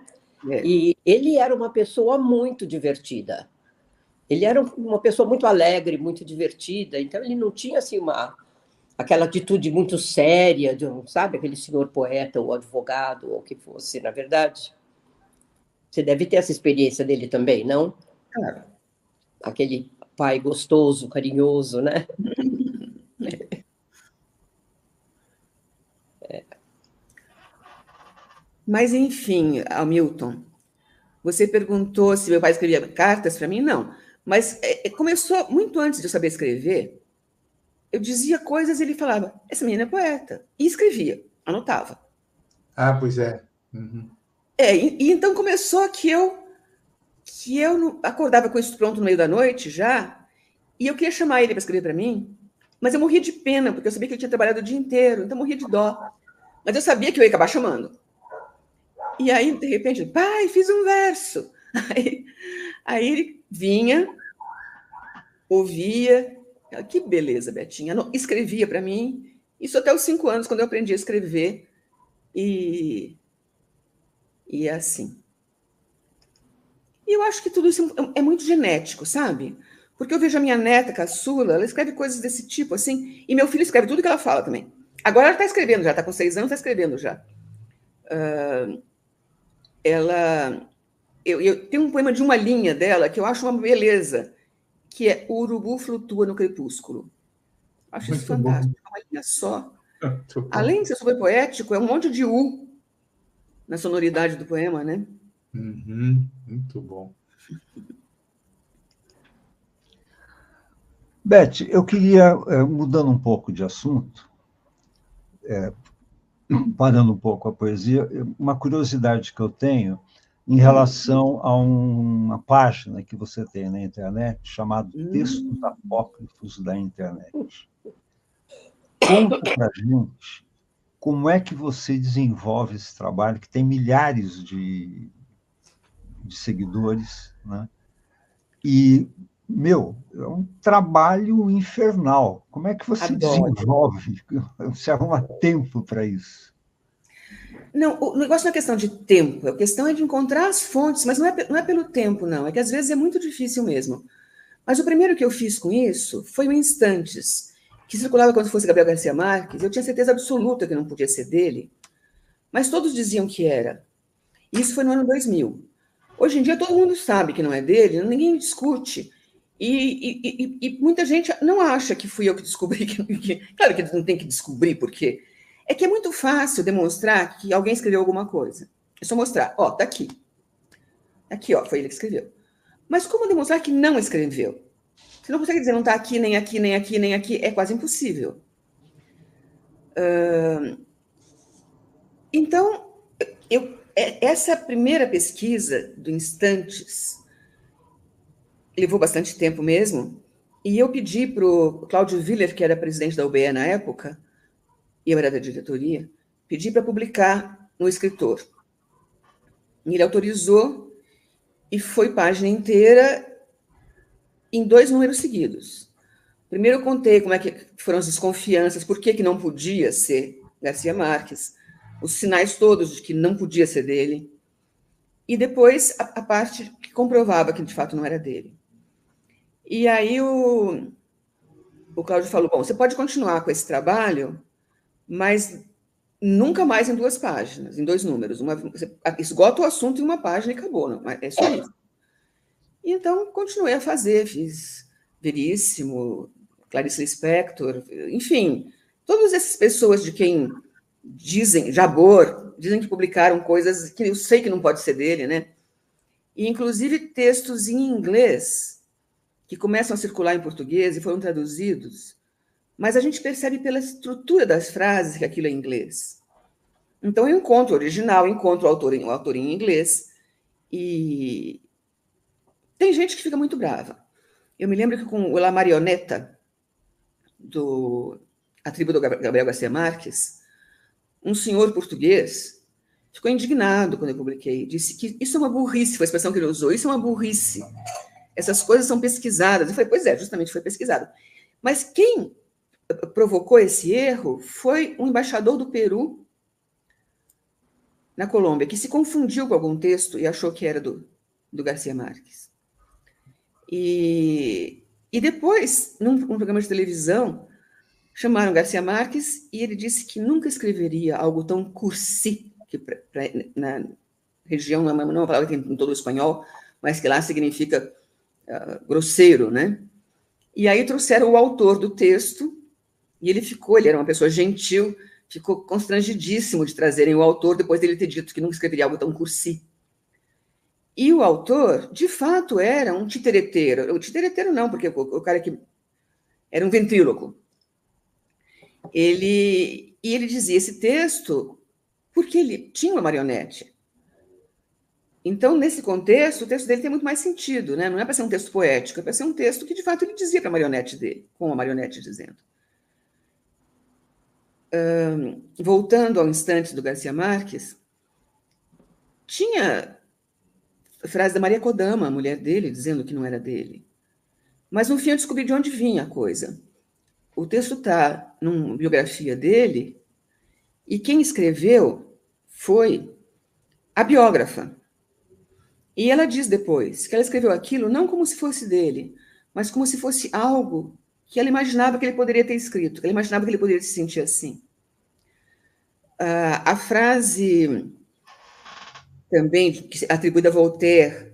É. E ele era uma pessoa muito divertida. Ele era uma pessoa muito alegre, muito divertida. Então, ele não tinha, assim, aquela atitude muito séria, sabe? Aquele senhor poeta ou advogado, ou o que fosse, na verdade. Você deve ter essa experiência dele também, não? Claro. Aquele pai gostoso, carinhoso, né? Mas, enfim, Hamilton, você perguntou se meu pai escrevia cartas para mim? Não. Mas começou muito antes de eu saber escrever. Eu dizia coisas e ele falava, essa menina é poeta. E escrevia, anotava. Ah, pois é. Uhum. E então começou que eu acordava com isso pronto no meio da noite já, e eu queria chamar ele para escrever para mim, mas eu morria de pena, porque eu sabia que ele tinha trabalhado o dia inteiro, então eu morria de dó. Mas eu sabia que eu ia acabar chamando. E aí, de repente, pai, fiz um verso. Aí ele vinha, ouvia, que beleza, Betinha, escrevia para mim, isso até os 5 anos, quando eu aprendi a escrever, e assim. E eu acho que tudo isso é muito genético, sabe? Porque eu vejo a minha neta, caçula, ela escreve coisas desse tipo, assim, e meu filho escreve tudo que ela fala também. Agora ela está escrevendo já, está com 6 anos, está escrevendo já. Eu tenho um poema de uma linha dela que eu acho uma beleza, que é O Urubu Flutua no Crepúsculo. Acho isso fantástico, é uma linha só. Além de ser super poético, é um monte de U na sonoridade do poema, né? Uhum, muito bom. Beth, eu queria, mudando um pouco de assunto, parando um pouco a poesia, uma curiosidade que eu tenho em relação a uma página que você tem na internet, chamada Textos Apócrifos da Internet. Conta para a gente como é que você desenvolve esse trabalho, que tem milhares de seguidores, né? E, é um trabalho infernal. Como é que você desenvolve? Você arruma tempo para isso? Não, o negócio não é questão de tempo, a questão é de encontrar as fontes, mas não é pelo tempo, não. É que às vezes é muito difícil mesmo. Mas o primeiro que eu fiz com isso foi o Instantes, que circulava quando fosse Gabriel Garcia Marques. Eu tinha certeza absoluta que não podia ser dele, mas todos diziam que era. Isso foi no ano 2000. Hoje em dia todo mundo sabe que não é dele, ninguém discute. E muita gente não acha que fui eu que descobri. Claro que não tem que descobrir, porque é que é muito fácil demonstrar que alguém escreveu alguma coisa. É só mostrar, ó, tá aqui. Aqui, ó, foi ele que escreveu. Mas como demonstrar que não escreveu? Você não consegue dizer não está aqui, nem aqui, nem aqui, nem aqui. É quase impossível. Então, essa primeira pesquisa do Instantes levou bastante tempo mesmo, e eu pedi para o Cláudio Willer, que era presidente da UBE na época, e eu era da diretoria, pedi para publicar no Escritor. E ele autorizou, e foi página inteira em 2 números seguidos. Primeiro eu contei como é que foram as desconfianças, por que não podia ser Garcia Marques, os sinais todos de que não podia ser dele, e depois a parte que comprovava que de fato não era dele. E aí o Cláudio falou, bom, você pode continuar com esse trabalho, mas nunca mais em 2 páginas, em 2 números. Você esgota o assunto em uma página e acabou, não, é só isso. E então continuei a fazer, fiz Veríssimo, Clarice Lispector, enfim, todas essas pessoas de quem dizem, Jabor, dizem que publicaram coisas que eu sei que não pode ser dele, né? e inclusive textos em inglês que começam a circular em português e foram traduzidos, mas a gente percebe pela estrutura das frases que aquilo é inglês. Então, eu encontro o original, encontro o autor em inglês, e tem gente que fica muito brava. Eu me lembro que com o La Marioneta, A Tribo do Gabriel Garcia Marques, um senhor português ficou indignado quando eu publiquei, disse que isso é uma burrice, foi a expressão que ele usou, isso é uma burrice. Essas coisas são pesquisadas. Eu falei, pois é, justamente foi pesquisado. Mas quem provocou esse erro foi um embaixador do Peru na Colômbia, que se confundiu com algum texto e achou que era do Garcia Marques. E depois, num programa de televisão, chamaram Garcia Marques e ele disse que nunca escreveria algo tão cursi, que na região não é uma palavra que tem em todo o espanhol, mas que lá significa grosseiro, né? E aí trouxeram o autor do texto, e ele era uma pessoa gentil, ficou constrangidíssimo de trazerem o autor depois dele ter dito que nunca escreveria algo tão cursi. E o autor, de fato, era um titereteiro. O titereteiro não, porque o cara que era um ventríloco. Ele dizia esse texto porque ele tinha uma marionete. Então, nesse contexto, o texto dele tem muito mais sentido, né? Não é para ser um texto poético, é para ser um texto que, de fato, ele dizia para a marionete dele, com a marionete dizendo. Voltando ao instante do Garcia Marques, tinha a frase da Maria Kodama, a mulher dele, dizendo que não era dele. Mas, no fim, eu descobri de onde vinha a coisa. O texto está numa biografia dele, e quem escreveu foi a biógrafa. E ela diz depois que ela escreveu aquilo não como se fosse dele, mas como se fosse algo que ela imaginava que ele poderia ter escrito, que ela imaginava que ele poderia se sentir assim. A frase também atribuída a Voltaire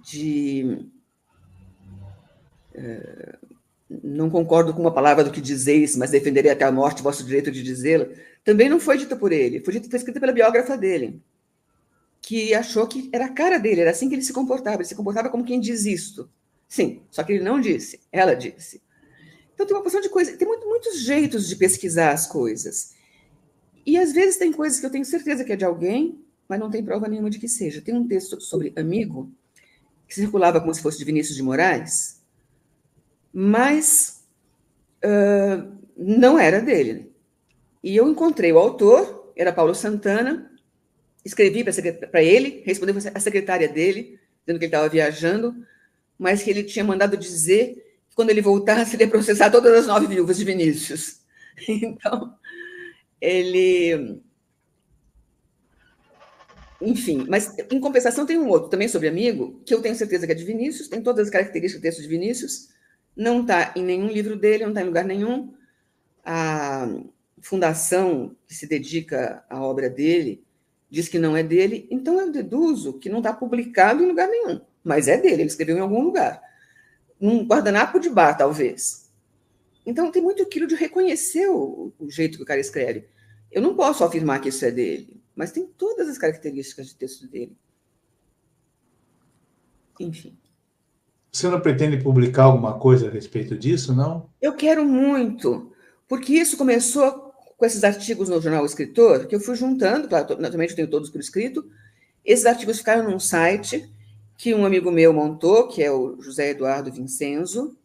de não concordo com uma palavra do que dizeis, mas defenderei até a morte o vosso direito de dizê-la, também não foi dita por ele, foi escrita pela biógrafa dele, que achou que era a cara dele, era assim que ele se comportava como quem diz isto. Sim, só que ele não disse, ela disse. Então tem uma porção de coisas, tem muitos jeitos de pesquisar as coisas. E às vezes tem coisas que eu tenho certeza que é de alguém, mas não tem prova nenhuma de que seja. Tem um texto sobre amigo, que circulava como se fosse de Vinícius de Moraes, mas não era dele. E eu encontrei o autor, era Paulo Santana, escrevi para ele, respondeu a secretária dele, dizendo que ele estava viajando, mas que ele tinha mandado dizer que quando ele voltasse, ele ia processar todas as 9 viúvas de Vinícius. Então, ele... Enfim, mas em compensação tem um outro, também sobre amigo, que eu tenho certeza que é de Vinícius, tem todas as características do texto de Vinícius, não está em nenhum livro dele, não está em lugar nenhum. A fundação que se dedica à obra dele diz que não é dele, então eu deduzo que não está publicado em lugar nenhum, mas é dele, ele escreveu em algum lugar. Num guardanapo de bar, talvez. Então tem muito aquilo de reconhecer o jeito que o cara escreve. Eu não posso afirmar que isso é dele, mas tem todas as características de texto dele. Enfim. Você não pretende publicar alguma coisa a respeito disso, não? Eu quero muito, porque isso começou com esses artigos no Jornal O Escritor, que eu fui juntando, claro, naturalmente eu tenho todos por escrito. Esses artigos ficaram num site que um amigo meu montou, que é o José Eduardo Vincenzo.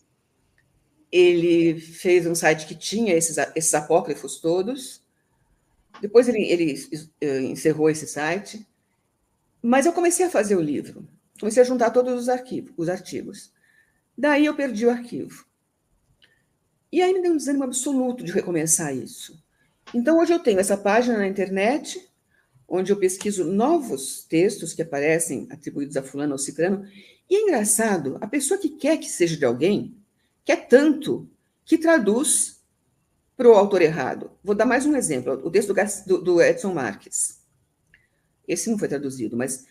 Ele fez um site que tinha esses apócrifos todos. Depois ele encerrou esse site. Mas eu comecei a fazer o livro. Comecei a juntar todos os artigos. Daí eu perdi o arquivo. E aí me deu um desânimo absoluto de recomeçar isso. Então, hoje eu tenho essa página na internet, onde eu pesquiso novos textos que aparecem atribuídos a fulano ou ciclano. E é engraçado, a pessoa que quer que seja de alguém, quer tanto que traduz para o autor errado. Vou dar mais um exemplo, o texto do Edson Marques. Esse não foi traduzido, mas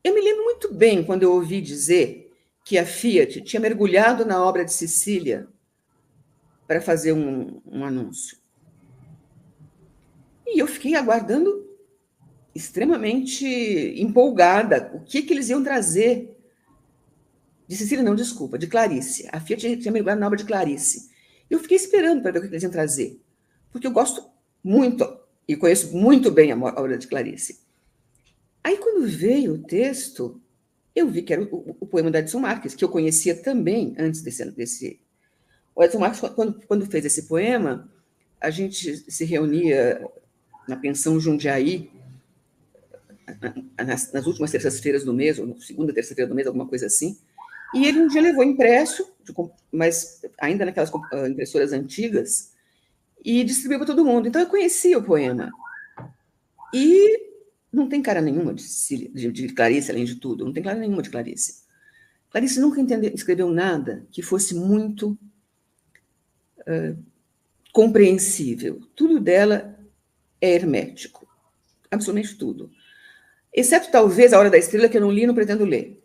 eu me lembro muito bem quando eu ouvi dizer que a Fiat tinha mergulhado na obra de Sicília para fazer um anúncio. E eu fiquei aguardando extremamente empolgada. O que eles iam trazer? De Cecília, não, desculpa, de Clarice. A Fia tinha mergulhado na obra de Clarice. Eu fiquei esperando para ver o que eles iam trazer, porque eu gosto muito e conheço muito bem a obra de Clarice. Aí, quando veio o texto, eu vi que era o poema da Edson Marques, que eu conhecia também antes desse. O Edson Marques, quando fez esse poema, a gente se reunia na Pensão Jundiaí, nas últimas terças-feiras do mês, ou segunda, terça-feira do mês, alguma coisa assim, e ele um dia levou impresso, mas ainda naquelas impressoras antigas, e distribuiu para todo mundo. Então, eu conhecia o poema. E não tem cara nenhuma de Clarice, além de tudo. Não tem cara nenhuma de Clarice. Clarice nunca escreveu nada que fosse muito compreensível. Tudo dela é hermético. Absolutamente tudo. Exceto, talvez, A Hora da Estrela, que eu não li e não pretendo ler.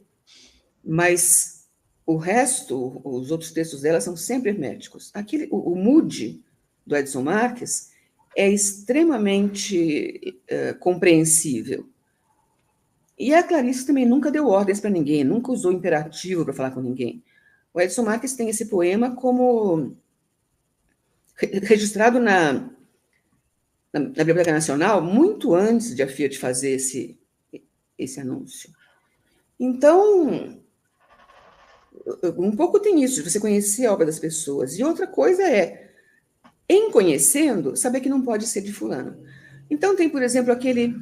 Mas o resto, os outros textos dela são sempre herméticos. O mood do Edson Marques é extremamente compreensível. E a Clarice também nunca deu ordens para ninguém, nunca usou imperativo para falar com ninguém. O Edson Marques tem esse poema como registrado na Biblioteca Nacional muito antes de a Fiat fazer esse anúncio. Então, um pouco tem isso, de você conhecer a obra das pessoas. E outra coisa é, em conhecendo, saber que não pode ser de fulano. Então, tem, por exemplo, aquele...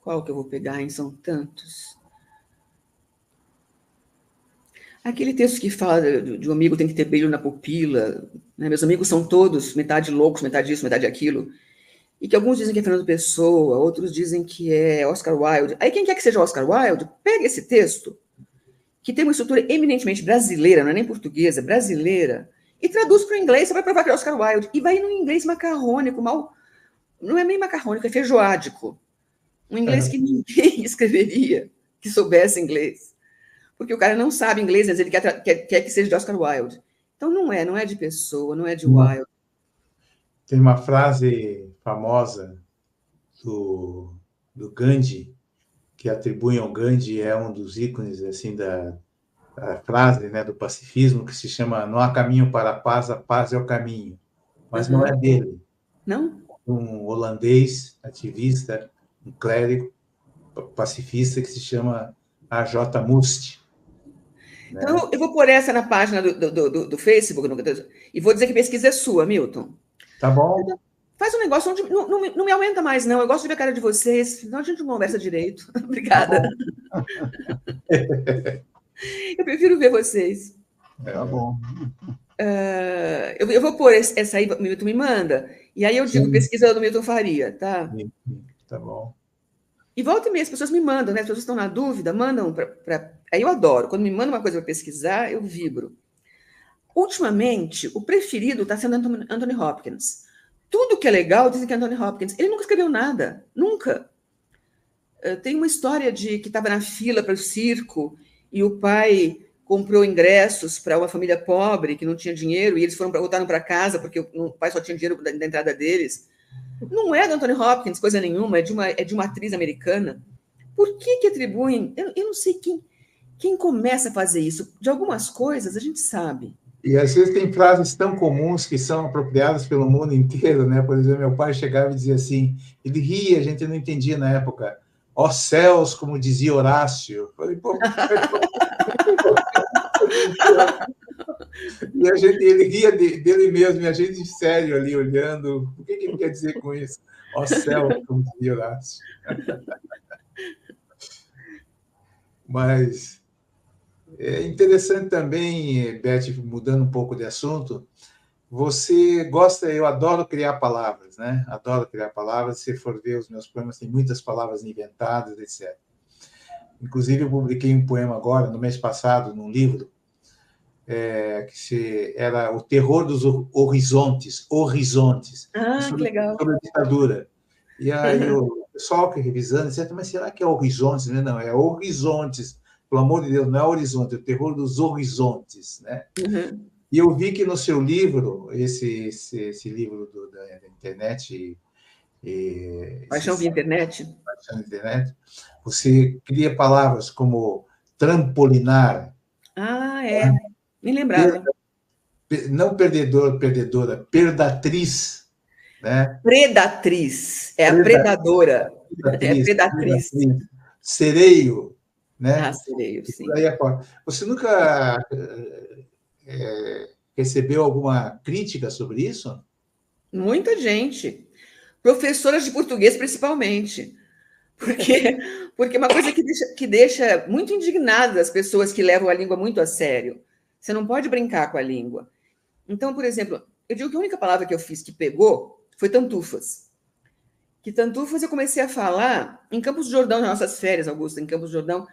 qual que eu vou pegar, hein? São tantos. Aquele texto que fala de um amigo tem que ter brilho na pupila, né? Meus amigos são todos metade loucos, metade isso, metade aquilo. E que alguns dizem que é Fernando Pessoa, outros dizem que é Oscar Wilde. Aí quem quer que seja Oscar Wilde, pega esse texto, que tem uma estrutura eminentemente brasileira, não é nem portuguesa, brasileira, e traduz para o inglês, você vai provar que é Oscar Wilde, e vai no inglês macarrônico, não é nem macarrônico, é feijoádico. Um inglês que ninguém escreveria que soubesse inglês. Porque o cara não sabe inglês, mas ele quer que seja de Oscar Wilde. Então não é de Pessoa, não é de Wilde. Tem uma frase famosa do Gandhi, que atribuem ao Gandhi, é um dos ícones assim da frase, né, do pacifismo, que se chama "Não há caminho para a paz é o caminho", mas não é dele. Não? Um holandês, ativista, um clérigo pacifista que se chama A.J. Muste. Né? Então, eu vou pôr essa na página do Facebook e vou dizer que a pesquisa é sua, Milton. Tá bom. Faz um negócio onde não me aumenta mais, não. Eu gosto de ver a cara de vocês, senão a gente não conversa direito. Obrigada. Tá eu prefiro ver vocês. Tá bom. Eu vou pôr essa aí, o Milton me manda, e aí eu digo pesquisa do Milton Faria, tá? Tá bom. E volta e meia, as pessoas me mandam, né? As pessoas estão na dúvida, mandam para. Aí eu adoro. Quando me mandam uma coisa para pesquisar, eu vibro. Ultimamente, o preferido está sendo Anthony Hopkins. Tudo que é legal dizem que é Anthony Hopkins. Ele nunca escreveu nada, nunca. Tem uma história de que estava na fila para o circo e o pai comprou ingressos para uma família pobre que não tinha dinheiro e eles voltaram para casa porque o pai só tinha dinheiro da entrada deles. Não é do Anthony Hopkins, coisa nenhuma, é de uma atriz americana. Por que atribuem? Eu não sei quem começa a fazer isso. De algumas coisas a gente sabe. E às vezes tem frases tão comuns que são apropriadas pelo mundo inteiro, né? Por exemplo, meu pai chegava e dizia assim, ele ria, a gente não entendia na época. Ó céus, como dizia Horácio. Eu falei, pô, e ele ria dele mesmo, e a gente sério ali olhando. O que ele quer dizer com isso? Ó céus, como dizia Horácio. Mas é interessante também, Beth, mudando um pouco de assunto, você gosta, eu adoro criar palavras, né? Adoro criar palavras. Se for ver os meus poemas, tem muitas palavras inventadas, etc. Inclusive, eu publiquei um poema agora, no mês passado, num livro, que era O Terror dos Horizontes. Ah, que legal. Sobre a ditadura. E aí o pessoal que revisando, etc., mas será que é Horizontes? Não, é Horizontes. Pelo amor de Deus, não é horizonte, é o terror dos horizontes, né? Uhum. E eu vi que no seu livro, esse livro da internet, Paixão via internet? Paixão via internet. Você cria palavras como trampolinar. Me lembrava. Não perdedora, perdatriz. Né? Predatriz, a predadora. Predatriz. Sereio. Né? Sereio, sim. Você nunca recebeu alguma crítica sobre isso? Muita gente. Professoras de português, principalmente. Porque é uma coisa que deixa muito indignadas as pessoas que levam a língua muito a sério. Você não pode brincar com a língua. Então, por exemplo, eu digo que a única palavra que eu fiz que pegou foi tantufas. Que tantufas eu comecei a falar em Campos do Jordão, nas nossas férias, Augusta, em Campos do Jordão,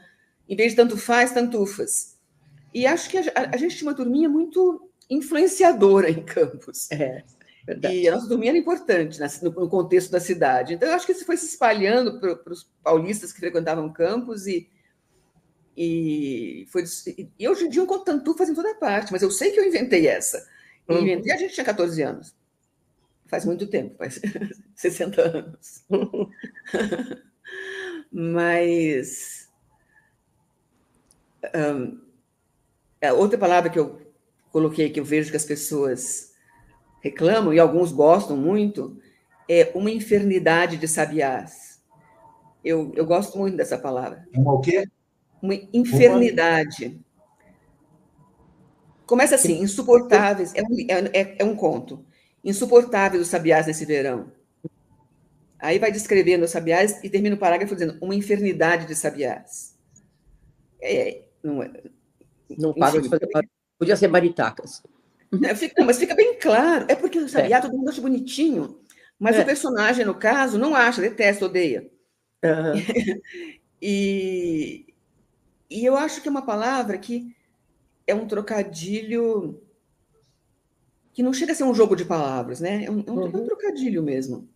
em vez de tanto faz, tantufas. E acho que a gente tinha uma turminha muito influenciadora em Campos. Verdade. E a nossa turminha era importante no contexto da cidade. Então, eu acho que isso foi se espalhando para os paulistas que frequentavam Campos e hoje em dia eu encontro tantufas em toda parte, mas eu sei que eu inventei essa. E inventei, a gente tinha 14 anos. Faz muito tempo, faz 60 anos. Mas outra palavra que eu coloquei, que eu vejo que as pessoas reclamam, e alguns gostam muito, é uma infernidade de sabiás. Eu gosto muito dessa palavra. Uma o quê? Uma infernidade. Começa assim, insuportáveis, é um conto. Insuportáveis os sabiás nesse verão. Aí vai descrevendo os sabiás e termina o parágrafo dizendo uma infernidade de sabiás. Não para de fazer. Podia ser maritacas. Mas fica bem claro. É porque o sabiá todo mundo acha bonitinho, mas o personagem, no caso, não acha, detesta, odeia. E eu acho que é uma palavra que é um trocadilho que não chega a ser um jogo de palavras, né? É um trocadilho mesmo.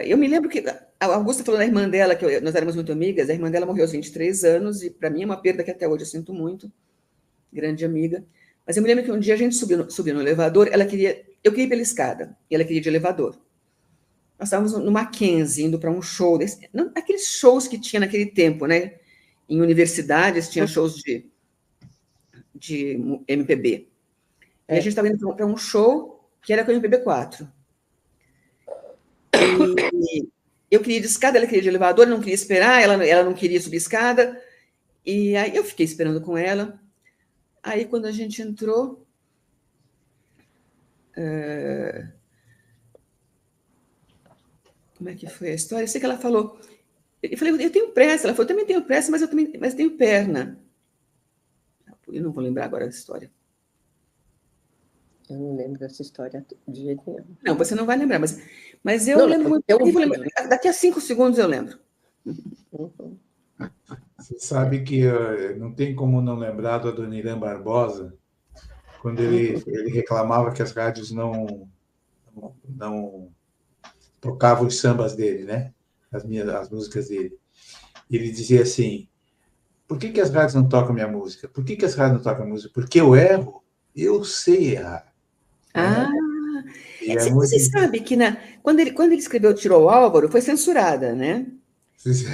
Eu me lembro que a Augusta falou da irmã dela, que nós éramos muito amigas, a irmã dela morreu aos 23 anos, e para mim é uma perda que até hoje eu sinto muito, grande amiga. Mas eu me lembro que um dia a gente subiu no elevador, eu queria ir pela escada, e ela queria ir de elevador. Nós estávamos no Mackenzie, indo para um show, aqueles shows que tinha naquele tempo, né? Em universidades tinha shows de MPB. E a gente estava indo para um show que era com MPB4. E eu queria ir de escada, ela queria ir de elevador, não queria esperar, ela não queria subir escada. E aí eu fiquei esperando com ela. Aí, quando a gente entrou... Como é que foi a história? Eu sei que ela falou... Eu falei, eu tenho pressa. Ela falou, eu também tenho pressa, mas tenho perna. Eu não vou lembrar agora da história. Eu não lembro dessa história de jeito nenhum. Não, você não vai lembrar, mas eu lembro muito. Eu vou lembrar. Daqui a 5 segundos eu lembro. Você sabe que não tem como não lembrar do Adoniran Barbosa, quando ele reclamava que as rádios não tocavam os sambas dele, né? As músicas dele. Ele dizia assim, por que as rádios não tocam minha música? Por que as rádios não tocam a música? Porque eu erro, eu sei errar. Você sabe que quando ele escreveu Tirou o Álvaro, foi censurada, né?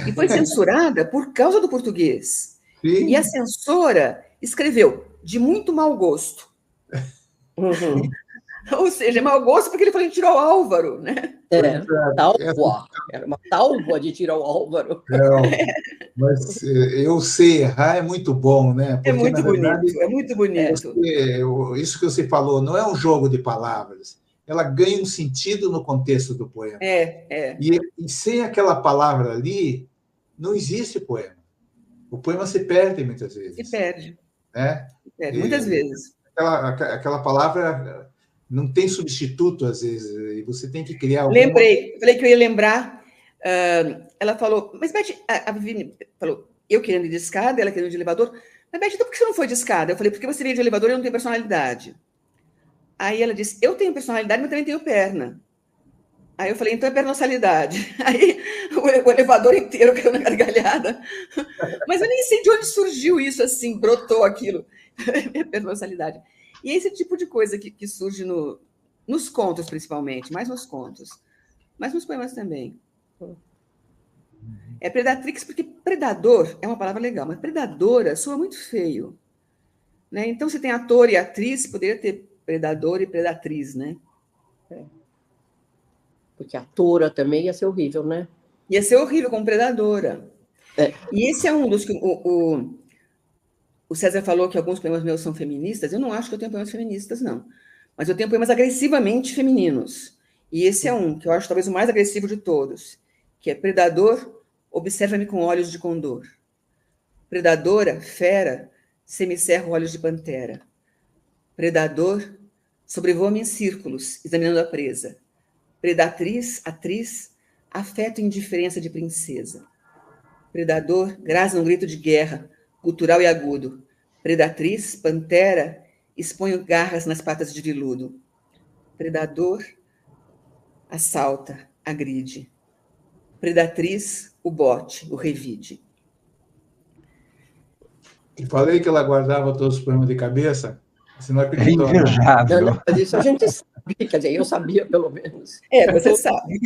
E foi censurada por causa do português. Sim. E a censora escreveu de muito mau gosto. Ou seja, mau gosto porque ele falou em Tirou o Álvaro, né? Era uma talva de Tirou o Álvaro. Não, mas eu sei errar é muito bom, né? Porque, é muito verdade, bonito, é muito bonito. Isso que você falou não é um jogo de palavras. Ela ganha um sentido no contexto do poema. E sem aquela palavra ali, não existe poema. O poema se perde muitas vezes. Se perde. Né? Se perde, muitas vezes. Aquela palavra não tem substituto, às vezes, e você tem que criar alguma... Lembrei, falei que eu ia lembrar. Ela falou, mas Beth, a Viviane falou, eu querendo ir de escada, ela querendo ir de elevador. Mas Beth, então por que você não foi de escada? Eu falei, porque você veio de elevador e eu não tenho personalidade. Aí ela disse, eu tenho personalidade, mas também tenho perna. Aí eu falei, então é personalidade. Aí o elevador inteiro caiu na gargalhada. Mas eu nem sei de onde surgiu isso, assim, brotou aquilo. É personalidade. E é esse tipo de coisa que surge nos contos, principalmente, mais nos contos. mas nos poemas também. É predatrix, porque predador é uma palavra legal, mas predadora soa muito feio. Né? Então, se tem ator e atriz, poderia ter predador e predatriz, né? Porque atora também ia ser horrível, né? Ia ser horrível como predadora. E esse é um dos que o César falou que alguns poemas meus são feministas. Eu não acho que eu tenho poemas feministas, não. Mas eu tenho poemas agressivamente femininos. E esse é um que eu acho talvez o mais agressivo de todos, que é predador, observa-me com olhos de condor. Predadora, fera, semicerro olhos de pantera. Predador, sobrevoa-me em círculos, examinando a presa. Predatriz, atriz, afeto e indiferença de princesa. Predador, grasa um grito de guerra, gutural e agudo. Predatriz, pantera, exponho garras nas patas de veludo. Predador, assalta, agride. Predatriz, o bote, o revide. E falei que ela guardava todos os poemas de cabeça. Você não É acreditou, né? invejável. Não, mas isso a gente sabe, quer dizer, eu sabia pelo menos. Você sabe.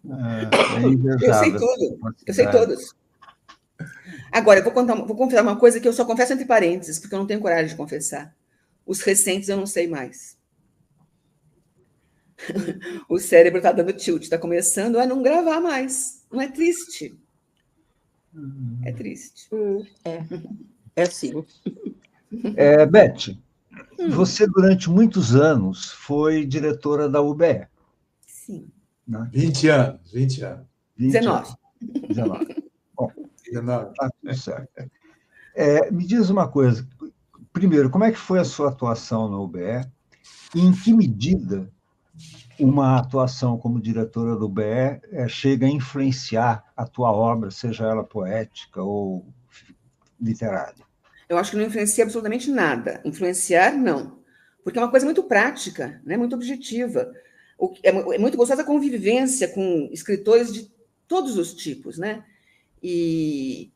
É invejável. Eu sei tudo. Eu sei todos. Agora, eu vou confessar uma coisa que eu só confesso entre parênteses, porque eu não tenho coragem de confessar. Os recentes eu não sei mais. O cérebro está dando tilt, está começando a não gravar mais. Não é triste? É triste. É sim. Beth, você durante muitos anos foi diretora da UBE. Sim. Né? 20 anos. 19. 19. Bom, 19. tá tudo certo. Me diz uma coisa. Primeiro, como é que foi a sua atuação na UBE? E em que medida uma atuação como diretora do UBE chega a influenciar a tua obra, seja ela poética ou literária? Eu acho que não influencia absolutamente nada. Influenciar, não. Porque é uma coisa muito prática, né? Muito objetiva. É muito gostosa a convivência com escritores de todos os tipos, né? E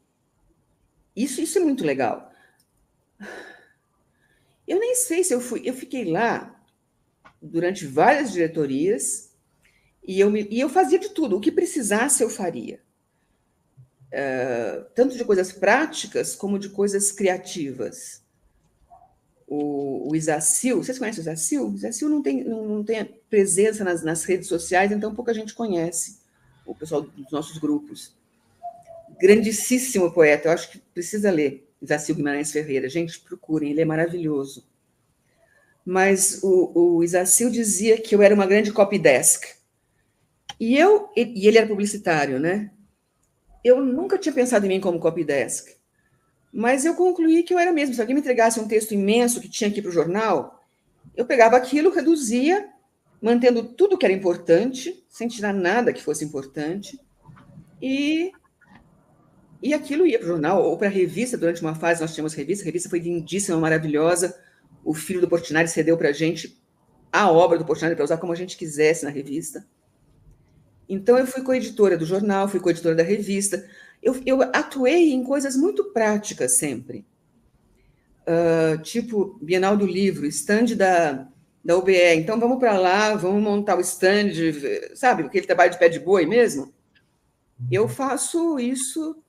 isso é muito legal. Eu nem sei se eu fiquei lá durante várias diretorias e eu fazia de tudo. O que precisasse, eu faria. Tanto de coisas práticas como de coisas criativas. O Isacil, vocês conhecem o Isacil? O Isacil não tem presença nas redes sociais, então pouca gente conhece o pessoal dos nossos grupos. Grandíssimo poeta, eu acho que precisa ler Isacil Guimarães Ferreira. Gente, procurem, ele é maravilhoso. Mas o Isacil dizia que eu era uma grande copy desk. E ele era publicitário, né? Eu nunca tinha pensado em mim como copy desk. Mas eu concluí que eu era mesmo. Se alguém me entregasse um texto imenso que tinha aqui para o jornal, eu pegava aquilo, reduzia, mantendo tudo que era importante, sem tirar nada que fosse importante, e aquilo ia para o jornal ou para a revista. Durante uma fase nós tínhamos revista, a revista foi lindíssima, maravilhosa. O filho do Portinari cedeu para a gente a obra do Portinari para usar como a gente quisesse na revista. Então, eu fui coeditora do jornal, fui coeditora da revista. Eu atuei em coisas muito práticas sempre. Tipo, Bienal do Livro, stand da UBE. Então, vamos para lá, vamos montar o stand, sabe, aquele trabalho de pé de boi mesmo. Eu faço isso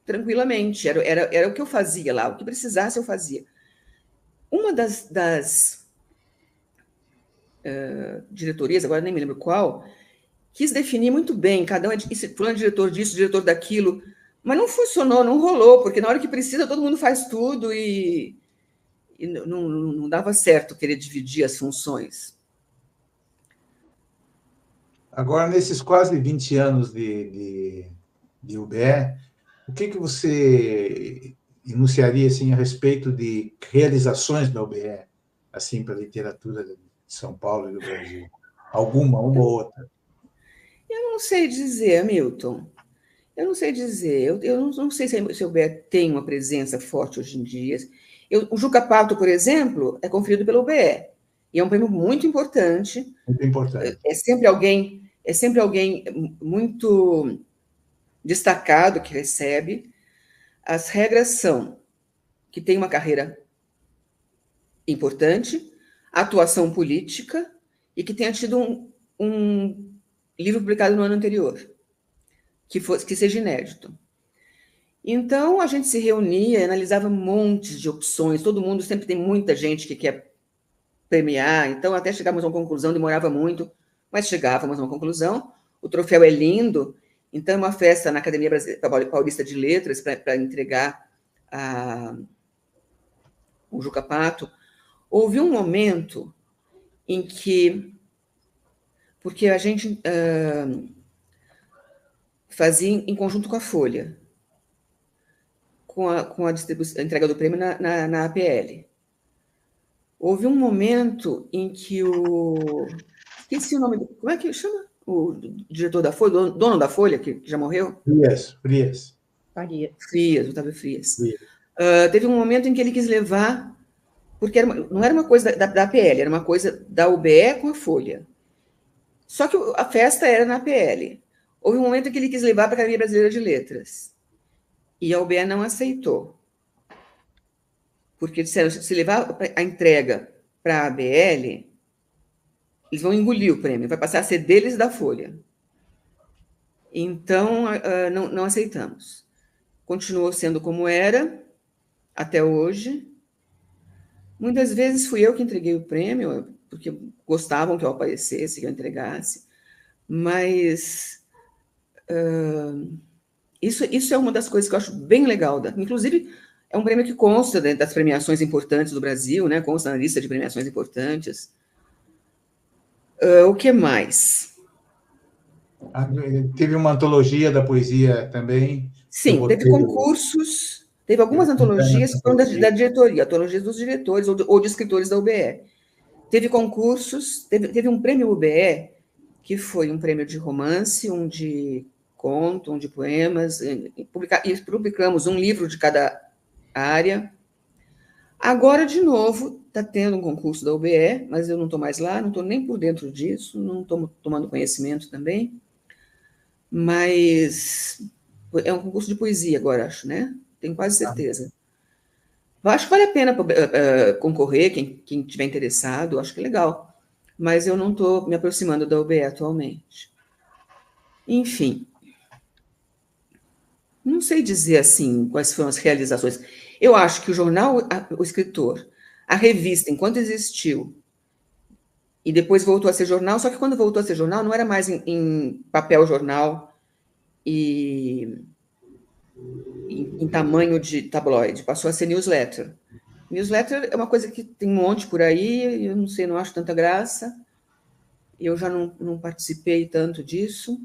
tranquilamente. Era o que eu fazia lá, o que precisasse eu fazia. Uma das diretorias, agora nem me lembro qual, quis definir muito bem, cada um fulano é diretor disso, diretor daquilo, mas não funcionou, não rolou, porque na hora que precisa todo mundo faz tudo e não dava certo querer dividir as funções. Agora, nesses quase 20 anos de UBE, o que você enunciaria assim, a respeito de realizações da UBE, assim, para a literatura de São Paulo e do Brasil? Uma ou outra? Eu não sei dizer, Hamilton. Eu não sei dizer. Eu não sei se a UBE tem uma presença forte hoje em dia. O Juca Pato, por exemplo, é conferido pela UBE. E é um prêmio muito importante. Muito importante. É sempre alguém muito destacado que recebe. As regras são que tem uma carreira importante, atuação política e que tenha tido um livro publicado no ano anterior, que seja inédito. Então, a gente se reunia, analisava montes de opções, todo mundo, sempre tem muita gente que quer premiar, então até chegávamos a uma conclusão, demorava muito, mas chegávamos a uma conclusão. O troféu é lindo, então é uma festa na Academia Paulista de Letras para entregar o Juca Pato. Houve um momento em que, porque a gente fazia em conjunto com a Folha, com a distribuição, a entrega do prêmio na APL. Houve um momento em que esqueci o nome, como é que chama? O diretor da Folha, o dono da Folha, que já morreu? Frias. Otávio Frias. Teve um momento em que ele quis levar, porque não era uma coisa da APL, era uma coisa da UBE com a Folha. Só que a festa era na APL. Houve um momento em que ele quis levar para a Academia Brasileira de Letras. E a UBE não aceitou. Porque disseram, se levar a entrega para a ABL, eles vão engolir o prêmio, vai passar a ser deles da Folha. Então, não aceitamos. Continuou sendo como era, até hoje. Muitas vezes fui eu que entreguei o prêmio, porque gostavam que eu aparecesse, que eu entregasse. Mas isso é uma das coisas que eu acho bem legal. Inclusive, é um prêmio que consta das premiações importantes do Brasil, né? Consta na lista de premiações importantes. O que mais? Teve uma antologia da poesia também. Sim, teve concursos, teve algumas antologias que foram da diretoria, antologias dos diretores ou de escritores da UBE. Teve concursos, teve um prêmio UBE, que foi um prêmio de romance, um de conto, um de poemas, e publicamos um livro de cada área. Agora, de novo, está tendo um concurso da UBE, mas eu não estou mais lá, não estou nem por dentro disso, não estou tomando conhecimento também. Mas é um concurso de poesia agora, acho, né? Tenho quase certeza. Acho que vale a pena concorrer, quem estiver interessado, acho que é legal. Mas eu não estou me aproximando da UBE atualmente. Enfim. Não sei dizer, assim, quais foram as realizações. Eu acho que o jornal, o escritor, a revista, enquanto existiu, e depois voltou a ser jornal, só que quando voltou a ser jornal, não era mais em papel jornal e em tamanho de tabloide, passou a ser newsletter. Newsletter é uma coisa que tem um monte por aí, eu não sei, não acho tanta graça, eu já não participei tanto disso.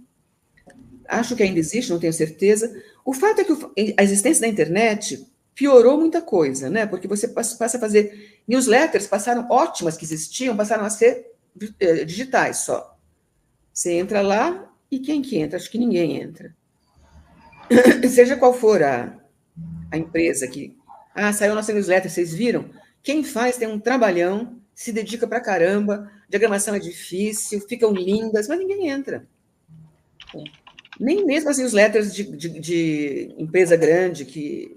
Acho que ainda existe, não tenho certeza. O fato é que a existência da internet piorou muita coisa, né? Porque você passa a fazer newsletters, ótimas que existiam, passaram a ser digitais só. Você entra lá e quem que entra? Acho que ninguém entra. Seja qual for a empresa que... saiu nossa newsletter, vocês viram? Quem faz tem um trabalhão, se dedica pra caramba, diagramação é difícil, ficam lindas, mas ninguém entra. Nem mesmo as newsletters de empresa grande que...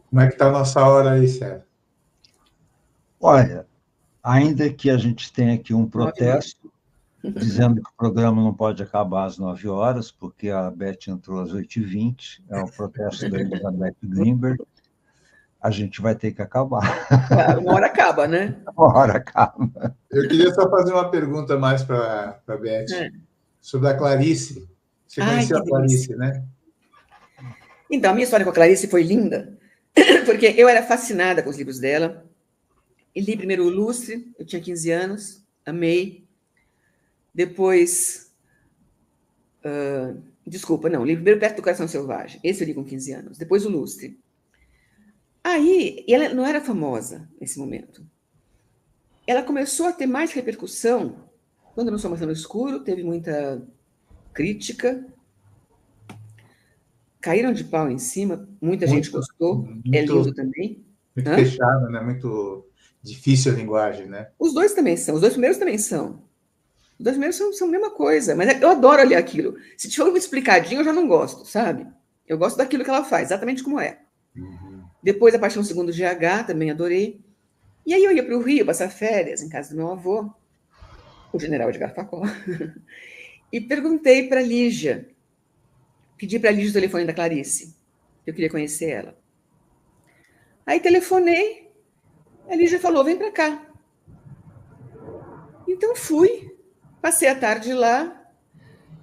Como é que está a nossa hora aí, Sérgio? Olha, ainda que a gente tenha aqui um protesto dizendo que o programa não pode acabar às 9 horas, porque a Beth entrou às 8h20, é o protesto da Elizabeth Greenberg, a gente vai ter que acabar. Claro, uma hora acaba, né? Uma hora acaba. Eu queria só fazer uma pergunta mais para a Beth, sobre a Clarice. Você conheceu a Clarice, né? Então, a minha história com a Clarice foi linda, porque eu era fascinada com os livros dela. E li primeiro o Lustre, eu tinha 15 anos, amei. Depois... li primeiro Perto do Coração Selvagem. Esse eu li com 15 anos. Depois o Lustre. Aí, ela não era famosa nesse momento. Ela começou a ter mais repercussão quando eu não sou Maçã no Escuro, teve muita crítica. Caíram de pau em cima, muita gente gostou. É lindo também. Muito fechado, né? Muito difícil a linguagem, né? Os dois também são. Os dois primeiros também são. Os dois primeiros são a mesma coisa. Mas eu adoro ler aquilo. Se tiver uma explicadinha, eu já não gosto, sabe? Eu gosto daquilo que ela faz, exatamente como é. Depois A Paixão Segundo GH, também adorei. E aí eu ia para o Rio passar férias em casa do meu avô, o general Edgar Facó, e perguntei para a Lígia, pedi para a Lígia o telefone da Clarice, eu queria conhecer ela. Aí telefonei, a Lígia falou, vem para cá. Então fui, passei a tarde lá,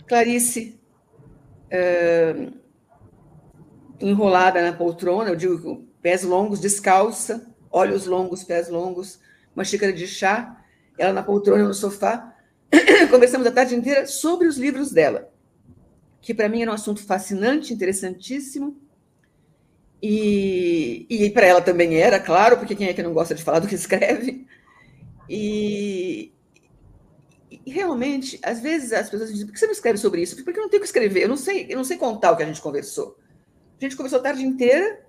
Clarice enrolada na poltrona, eu digo, pés longos, descalça, olhos longos, pés longos, uma xícara de chá, ela na poltrona, no sofá. Conversamos a tarde inteira sobre os livros dela, que para mim era um assunto fascinante, interessantíssimo, e para ela também era, claro, porque quem é que não gosta de falar do que escreve? E realmente, às vezes as pessoas dizem, por que você não escreve sobre isso? Porque eu não tenho o que escrever, eu não sei contar o que a gente conversou. A gente conversou a tarde inteira,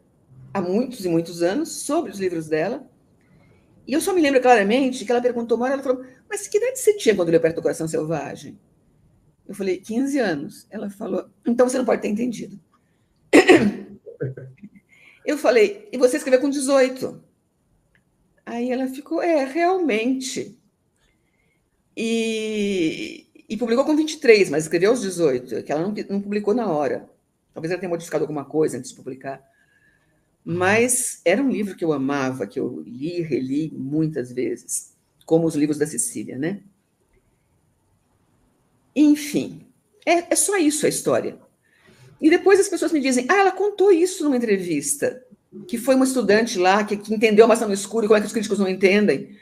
há muitos e muitos anos, sobre os livros dela, e eu só me lembro claramente que ela perguntou uma hora, ela falou, mas que idade você tinha quando leu Perto do Coração Selvagem? Eu falei, 15 anos. Ela falou, então você não pode ter entendido. Eu falei, e você escreveu com 18? Aí ela ficou, realmente. E publicou com 23, mas escreveu aos 18, que ela não publicou na hora. Talvez ela tenha modificado alguma coisa antes de publicar. Mas era um livro que eu amava, que eu li e reli muitas vezes, como os livros da Cecília, né? Enfim, é só isso a história. E depois as pessoas me dizem, ela contou isso numa entrevista, que foi uma estudante lá que entendeu a Maçã no Escuro, e como é que os críticos não entendem.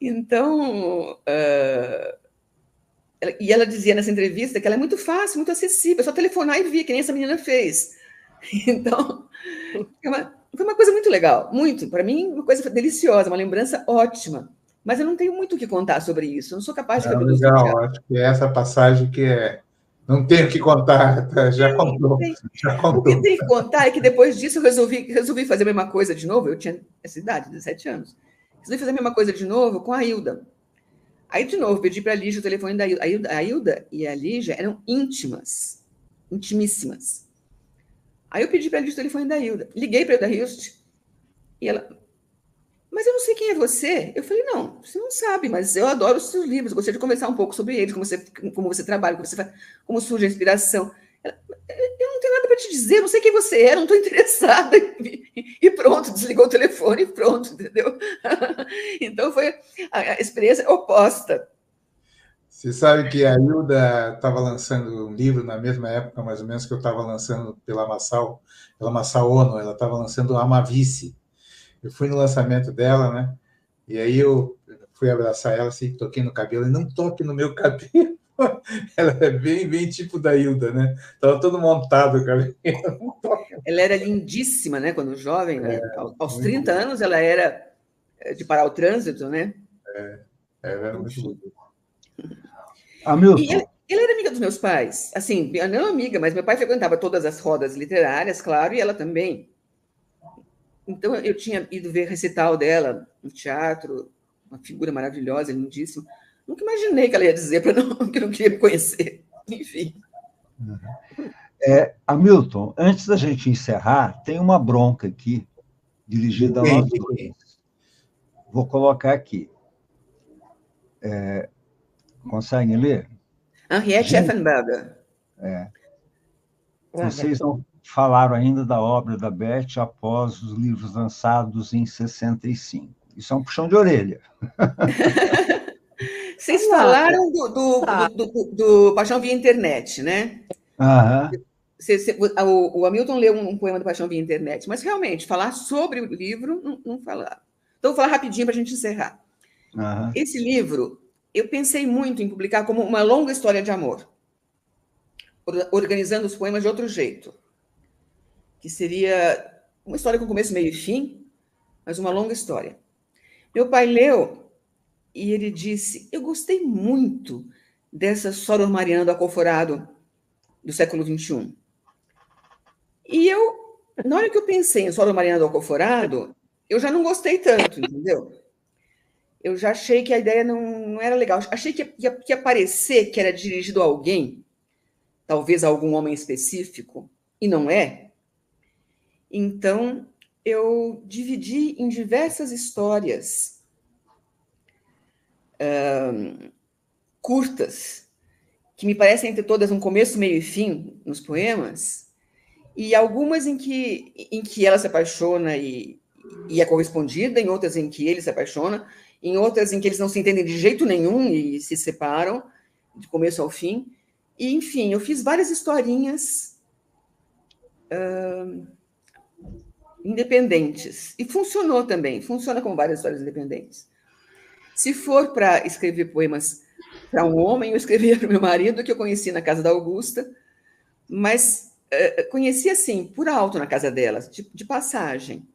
Então e ela dizia nessa entrevista que ela é muito fácil, muito acessível, é só telefonar e vir, que nem essa menina fez. Então, foi uma coisa muito legal, muito, para mim, uma coisa deliciosa, uma lembrança ótima. Mas eu não tenho muito o que contar sobre isso, eu não sou capaz de reproduzir. Legal, acho que é essa passagem que não tenho o que contar, já contou. O que tem que contar é que depois disso eu resolvi fazer a mesma coisa de novo, eu tinha essa idade, 17 anos. Resolvi fazer a mesma coisa de novo com a Hilda. Aí, de novo, pedi para a Lígia o telefone da Hilda. A Hilda e a Lígia eram íntimas, intimíssimas. Aí eu pedi para a Lígia o telefone da Hilda. Liguei para a Hilda Hilst e ela... Mas eu não sei quem é você. Eu falei, não, você não sabe, mas eu adoro os seus livros, gostaria de conversar um pouco sobre eles, como você trabalha, como surge a inspiração. Ela, eu não tenho nada para te dizer, não sei quem você é, não estou interessada. E pronto, desligou o telefone e pronto, entendeu? Então foi a experiência oposta. Você sabe que a Hilda estava lançando um livro na mesma época, mais ou menos, que eu estava lançando pela Massal Ono, ela estava lançando Amavice. Eu fui no lançamento dela, né? E aí eu fui abraçar ela, assim, toquei no cabelo, e não toque no meu cabelo. Ela é bem tipo da Hilda, né? Estava todo montado o cabelo. Ela era lindíssima, né? Quando jovem, né? Aos 30 anos, ela era de parar o trânsito, né? Ela era muito bonita. Hamilton. Ela era amiga dos meus pais. Assim, não amiga, mas meu pai frequentava todas as rodas literárias, claro, e ela também. Então, eu tinha ido ver recital dela no teatro, uma figura maravilhosa, lindíssima. Nunca imaginei que ela ia dizer que não queria me conhecer. Enfim. Hamilton, antes da gente encerrar, tem uma bronca aqui, dirigida a nós dois. Vou colocar aqui. Conseguem ler? Henriette Effenberger. Vocês não falaram ainda da obra da Beth após os livros lançados em 65. Isso é um puxão de orelha. Vocês falaram do Paixão via Internet, né? O Hamilton leu um poema do Paixão via Internet, mas realmente, falar sobre o livro, não falar. Então, vou falar rapidinho para a gente encerrar. Esse livro, eu pensei muito em publicar como uma longa história de amor, organizando os poemas de outro jeito, que seria uma história com começo, meio e fim, mas uma longa história. Meu pai leu e ele disse, eu gostei muito dessa Soror Mariana do Alcoforado do século XXI. E eu, na hora que eu pensei em Soror Mariana do Alcoforado, eu já não gostei tanto, entendeu? Eu já achei que a ideia não era legal. Achei que ia parecer que era dirigido a alguém, talvez a algum homem específico, e não é. Então, eu dividi em diversas histórias curtas, que me parecem ter todas um começo, meio e fim nos poemas, e algumas em que ela se apaixona e é correspondida, em outras em que ele se apaixona, em outras em que eles não se entendem de jeito nenhum e se separam, de começo ao fim. E, enfim, eu fiz várias historinhas independentes. E funcionou também, funciona como várias histórias independentes. Se for para escrever poemas para um homem, eu escrevia para o meu marido, que eu conheci na casa da Augusta, mas conheci assim, por alto na casa delas, de passagem.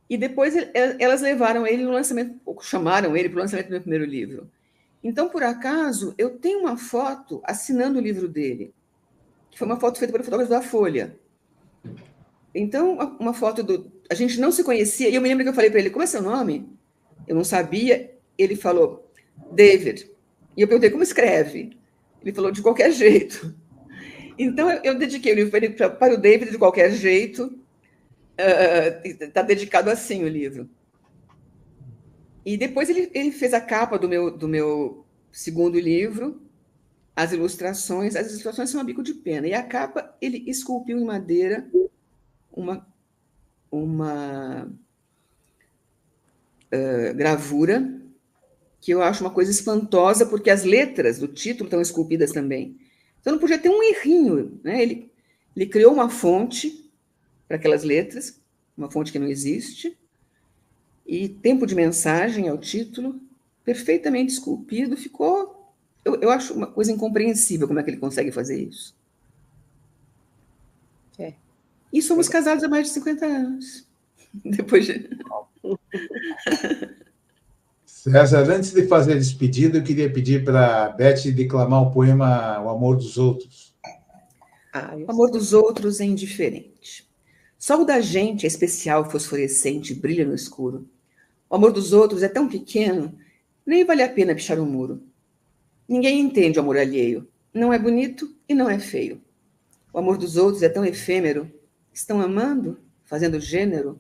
E depois elas levaram ele no lançamento, ou chamaram ele para o lançamento do meu primeiro livro. Então, por acaso, eu tenho uma foto assinando o livro dele, que foi uma foto feita pelo fotógrafo da Folha. Então, uma foto do... A gente não se conhecia, e eu me lembro que eu falei para ele, como é seu nome? Eu não sabia. Ele falou, David. E eu perguntei, como escreve? Ele falou, de qualquer jeito. Então, eu dediquei o livro para o David de qualquer jeito. Está dedicado assim o livro. E depois ele fez a capa do meu segundo livro, as ilustrações são a bico de pena. E a capa, ele esculpiu em madeira uma gravura, que eu acho uma coisa espantosa, porque as letras do título estão esculpidas também. Então não podia ter um errinho, né? Ele criou uma fonte para aquelas letras, uma fonte que não existe, e tempo de mensagem é o título, perfeitamente esculpido, ficou... Eu acho uma coisa incompreensível como é que ele consegue fazer isso. E somos casados há mais de 50 anos. Depois de... César, antes de fazer a despedida, eu queria pedir para a Beth declamar o poema O Amor dos Outros. O amor dos outros é indiferente. Só o da gente é especial, fosforescente, brilha no escuro. O amor dos outros é tão pequeno, nem vale a pena pichar um muro. Ninguém entende o amor alheio. Não é bonito e não é feio. O amor dos outros é tão efêmero. Estão amando, fazendo gênero.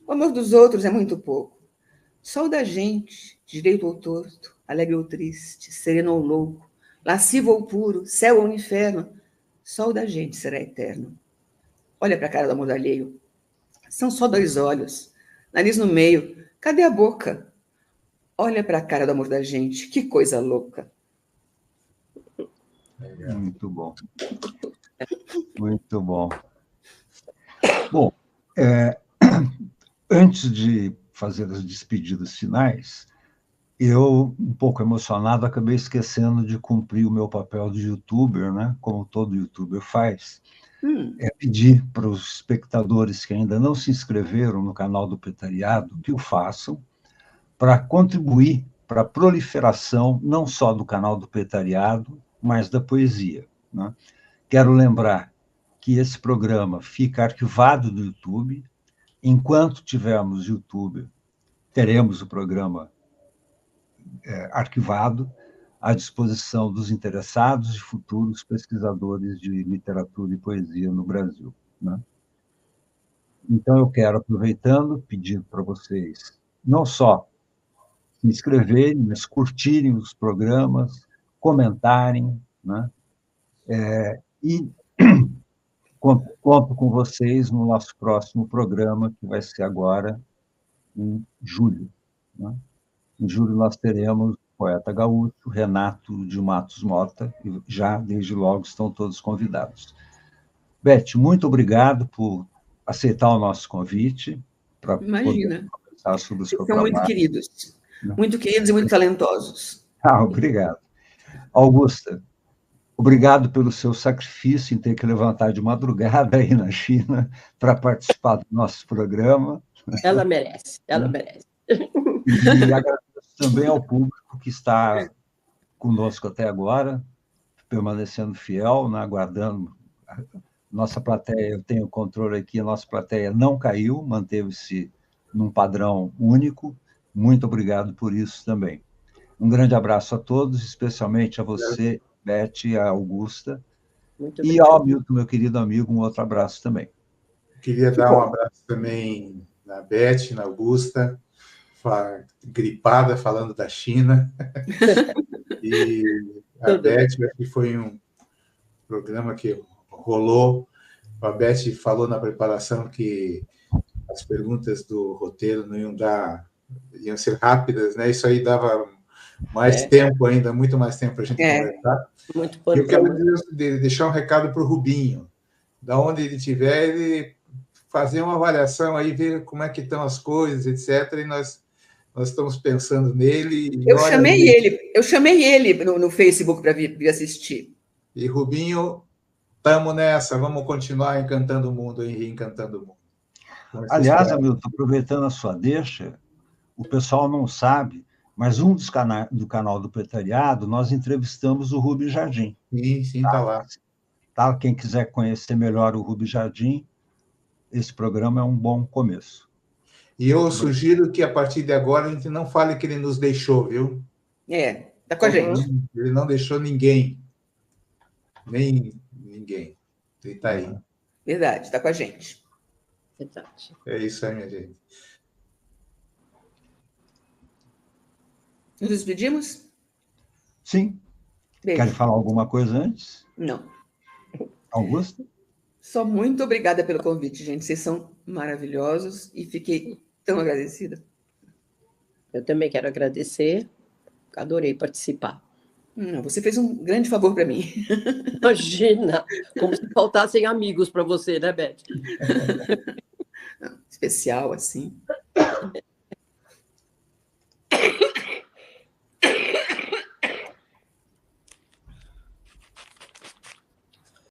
O amor dos outros é muito pouco. Só o da gente, direito ou torto, alegre ou triste, sereno ou louco, lascivo ou puro, céu ou inferno, só o da gente será eterno. Olha para a cara do amor alheio. São só 2 olhos, nariz no meio. Cadê a boca? Olha para a cara do amor da gente. Que coisa louca. Muito bom. Muito bom. Bom, antes de fazer as despedidas finais, eu, um pouco emocionado, acabei esquecendo de cumprir o meu papel de youtuber, né? Como todo youtuber faz. É pedir para os espectadores que ainda não se inscreveram no canal do Petariado que o façam, para contribuir para a proliferação não só do canal do Petariado, mas da poesia, né? Quero lembrar que esse programa fica arquivado no YouTube. Enquanto tivermos YouTube, teremos o programa arquivado à disposição dos interessados e futuros pesquisadores de literatura e poesia no Brasil, né? Então, eu quero, aproveitando, pedir para vocês não só se inscreverem, mas curtirem os programas, comentarem, né? E conto com vocês no nosso próximo programa, que vai ser agora em julho, né? Em julho nós teremos o poeta gaúcho Renato de Matos Mota, e já, desde logo, estão todos convidados. Beth, muito obrigado por aceitar o nosso convite para poder conversar sobre o seu trabalho. São muito queridos e muito talentosos. Obrigado. Augusta, obrigado pelo seu sacrifício em ter que levantar de madrugada aí na China para participar do nosso programa. Ela merece, ela merece. E agradeço também ao público que está conosco até agora, permanecendo fiel, né, aguardando. Nossa plateia, eu tenho controle aqui, a nossa plateia não caiu, manteve-se num padrão único. Muito obrigado por isso também. Um grande abraço a todos, especialmente a você, Beth, a Augusta. E ao Hamilton, meu querido amigo, um outro abraço também. Queria dar um abraço também na Beth, na Augusta, gripada, falando da China. E a Beth, acho que foi um programa que rolou. A Beth falou na preparação que as perguntas do roteiro não iam ser rápidas, né? Isso aí dava mais tempo ainda, muito mais tempo para a gente conversar. Muito eu quero deixar um recado para o Rubinho. Da onde ele estiver, ele fazer uma avaliação aí, ver como é que estão as coisas, etc. E nós estamos pensando nele. Eu chamei ele no Facebook para vir assistir. E Rubinho, estamos nessa, vamos continuar encantando o mundo e reencantando o mundo. Aliás, Hamilton, aproveitando a sua deixa, o pessoal não sabe, mas do canal do Proletariado, nós entrevistamos o Rubem Jardim. Sim, está lá. Tá? Quem quiser conhecer melhor o Rubem Jardim, esse programa é um bom começo. E eu sugiro que, a partir de agora, a gente não fale que ele nos deixou, viu? Está com a gente. Ele não deixou ninguém. Nem ninguém. Ele está aí. Verdade, está com a gente. Verdade. É isso aí, minha gente. Nos despedimos? Sim. Beijo. Quer falar alguma coisa antes? Não. Augusta? Só muito obrigada pelo convite, gente. Vocês são maravilhosos e fiquei tão agradecida. Eu também quero agradecer. Adorei participar. Você fez um grande favor para mim. Imagina, como se faltassem amigos para você, né, Beth? Especial, assim.